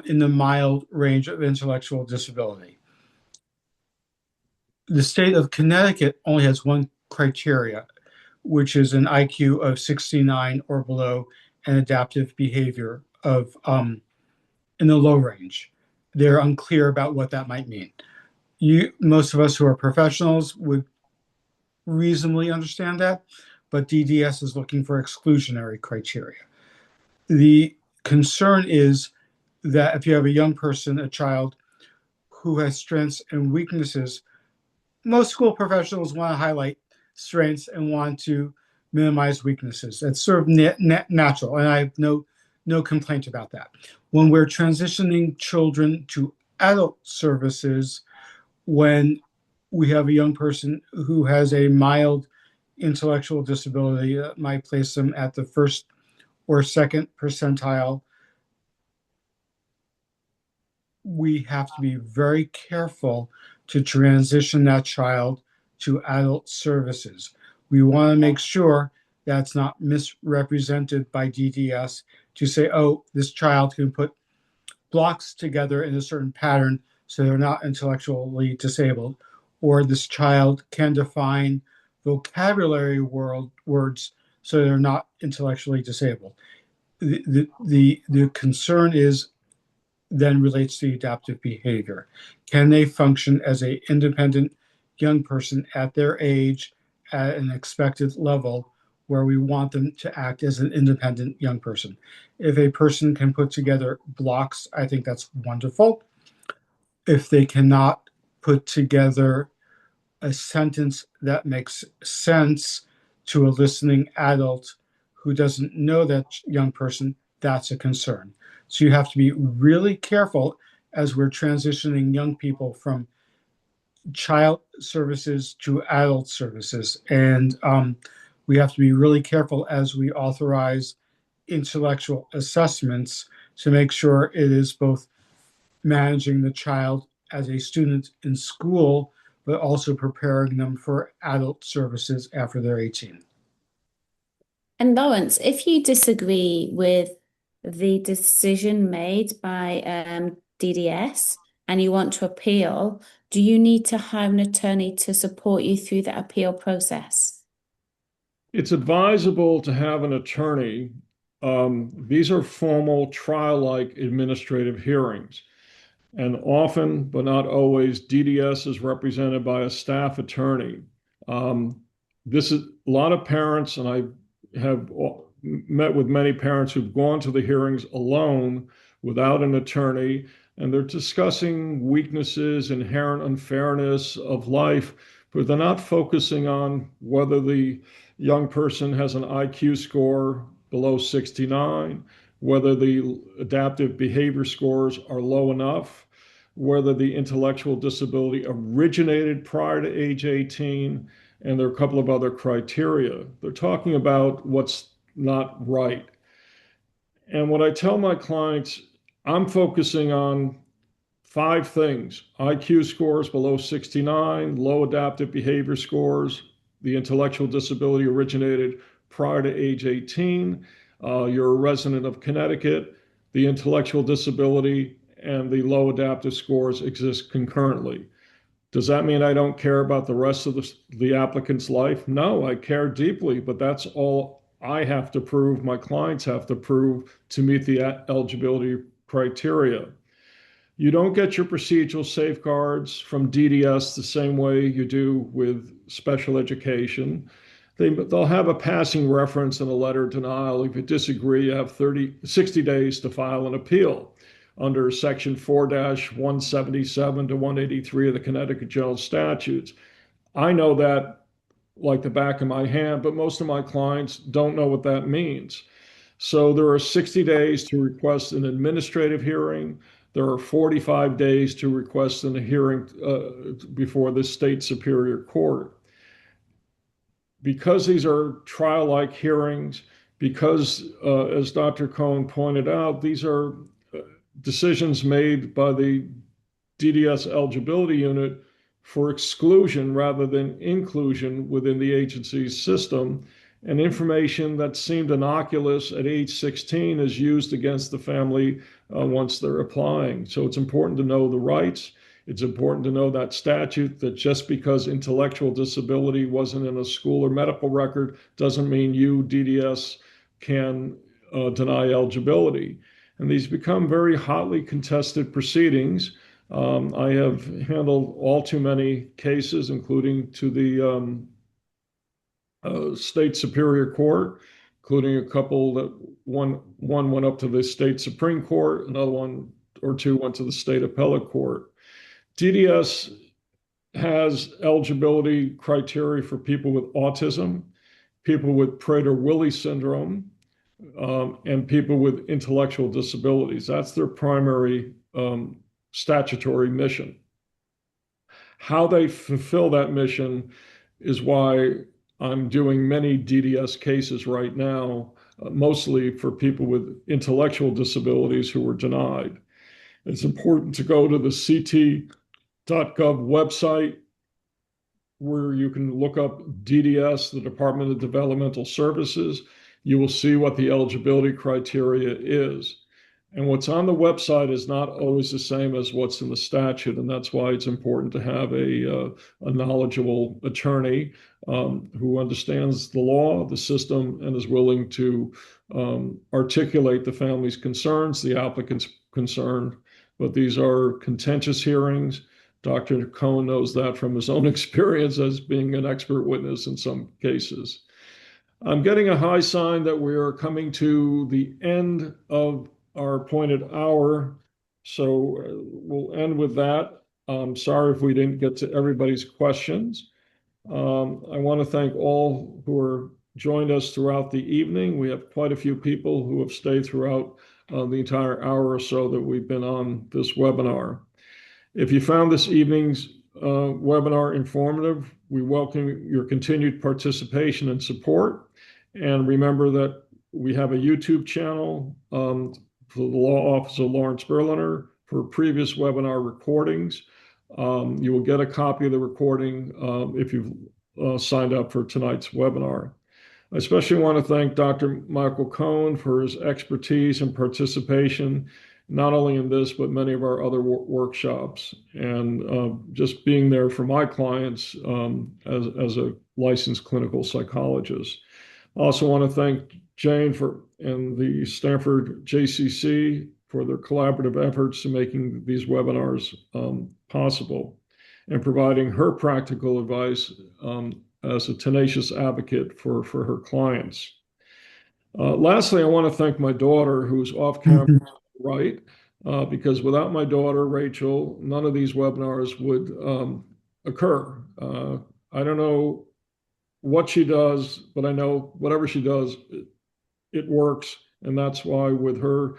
in the mild range of intellectual disability. The state of Connecticut only has one criteria, which is an IQ of 69 or below and adaptive behavior of in the low range. They're unclear about what that might mean. Most of us who are professionals would reasonably understand that, but DDS is looking for exclusionary criteria. The concern is that if you have a young person, a child who has strengths and weaknesses, most school professionals want to highlight strengths and want to minimize weaknesses. That's sort of natural, and I have no complaint about that. When we're transitioning children to adult services, when we have a young person who has a mild intellectual disability that might place them at the first or second percentile, we have to be very careful to transition that child to adult services. We want to make sure that's not misrepresented by DDS to say, oh, this child can put blocks together in a certain pattern so they're not intellectually disabled, or this child can define vocabulary words so they're not intellectually disabled. The concern is then relates to adaptive behavior. Can they function as an independent young person at their age at an expected level where we want them to act as an independent young person? If a person can put together blocks, I think that's wonderful. If they cannot put together a sentence that makes sense to a listening adult who doesn't know that young person, that's a concern. So you have to be really careful as we're transitioning young people from child services to adult services. And we have to be really careful as we authorize intellectual assessments to make sure it is both managing the child as a student in school, but also preparing them for adult services after they're 18. And Lawrence, if you disagree with the decision made by DDS and you want to appeal, do you need to hire an attorney to support you through the appeal process? It's advisable to have an attorney. These are formal trial-like administrative hearings. And often, but not always, DDS is represented by a staff attorney. This is a lot of parents, and I have met with many parents who've gone to the hearings alone without an attorney, and they're discussing weaknesses, inherent unfairness of life, but they're not focusing on whether the young person has an IQ score below 69, whether the adaptive behavior scores are low enough, whether the intellectual disability originated prior to age 18, and there are a couple of other criteria. They're talking about what's not right. And what I tell my clients, I'm focusing on 5 things: IQ scores below 69, low adaptive behavior scores, the intellectual disability originated prior to age 18, you're a resident of Connecticut, the intellectual disability and the low adaptive scores exist concurrently. Does that mean I don't care about the rest of the applicant's life? No, I care deeply, but that's all I have to prove, my clients have to prove to meet the eligibility criteria. You don't get your procedural safeguards from DDS the same way you do with special education. They'll have a passing reference in a letter of denial. If you disagree, you have 60 days to file an appeal under Section 4-177 to 183 of the Connecticut General Statutes. I know that like the back of my hand, but most of my clients don't know what that means. So there are 60 days to request an administrative hearing. There are 45 days to request a hearing before the state superior court. Because these are trial-like hearings, because, as Dr. Cohen pointed out, these are decisions made by the DDS eligibility unit for exclusion rather than inclusion within the agency's system. And information that seemed innocuous at age 16 is used against the family once they're applying. So it's important to know the rights. It's important to know that statute, that just because intellectual disability wasn't in a school or medical record doesn't mean you, DDS, can deny eligibility. And these become very hotly contested proceedings. I have handled all too many cases, including to the state superior court, including a couple that one went up to the state Supreme Court, another one or two went to the state appellate court. DDS has eligibility criteria for people with autism, people with Prader-Willi syndrome, and people with intellectual disabilities. That's their primary statutory mission. How they fulfill that mission is why I'm doing many DDS cases right now, mostly for people with intellectual disabilities who were denied. It's important to go to the ct.gov website, where you can look up DDS, the Department of Developmental Services. You will see what the eligibility criteria is. And what's on the website is not always the same as what's in the statute. And that's why it's important to have a knowledgeable attorney who understands the law, the system, and is willing to articulate the family's concerns, the applicant's concern. But these are contentious hearings. Dr. Cohen knows that from his own experience as being an expert witness in some cases. I'm getting a high sign that we are coming to the end of our appointed hour, so we'll end with that. I'm sorry if we didn't get to everybody's questions. I want to thank all who are joined us throughout the evening. We have quite a few people who have stayed throughout the entire hour or so that we've been on this webinar. If you found this evening's webinar informative, we welcome your continued participation and support. And remember that we have a YouTube channel for the Law Office of Lawrence Berliner for previous webinar recordings. You will get a copy of the recording if you've signed up for tonight's webinar. I especially want to thank Dr. Michael Cohen for his expertise and participation, not only in this, but many of our other workshops, and just being there for my clients as a licensed clinical psychologist. I also want to thank Jane and the Stamford JCC for their collaborative efforts in making these webinars possible and providing her practical advice as a tenacious advocate for her clients. Lastly, I want to thank my daughter, who's off camera, right? Because without my daughter, Rachel, none of these webinars would occur. I don't know what she does, but I know whatever she does, it works. And that's why with her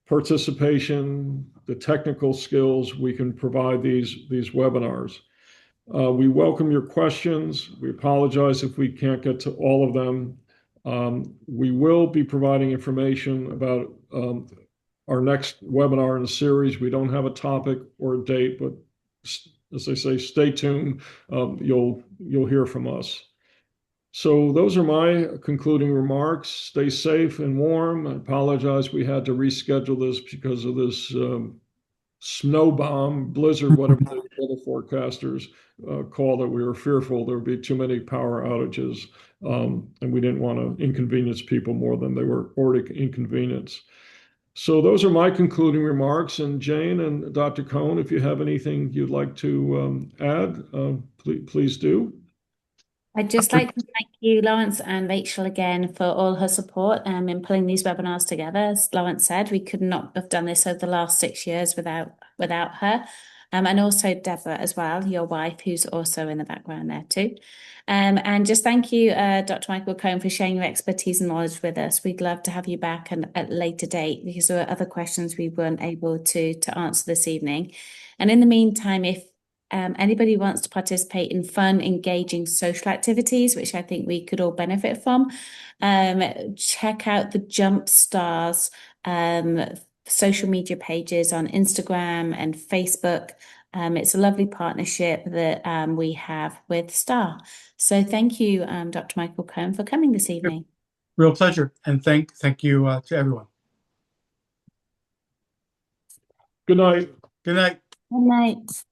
participation, the technical skills, we can provide these webinars. We welcome your questions. We apologize if we can't get to all of them. We will be providing information about our next webinar in the series. We don't have a topic or a date, but as they say, stay tuned. You'll hear from us. So those are my concluding remarks. Stay safe and warm. I apologize we had to reschedule this because of this snow bomb, blizzard, whatever the other forecasters called it. We were fearful there would be too many power outages, and we didn't want to inconvenience people more than they were already inconvenienced. So those are my concluding remarks. And Jane and Dr. Cohen, if you have anything you'd like to add, please do. I'd just like to thank you, Lawrence and Rachel, again for all her support in pulling these webinars together. As Lawrence said, we could not have done this over the last 6 years without her. And also Deborah as well, your wife, who's also in the background there too. And just thank you, Dr. Michael Cohen, for sharing your expertise and knowledge with us. We'd love to have you back at a later date because there were other questions we weren't able to answer this evening. And in the meantime, if anybody who wants to participate in fun, engaging social activities, which I think we could all benefit from, check out the Jump Stars social media pages on Instagram and Facebook. It's a lovely partnership that we have with STAR. So thank you, Dr. Michael Cohen, for coming this evening. Real pleasure. And thank you to everyone. Good night. Good night. Good night.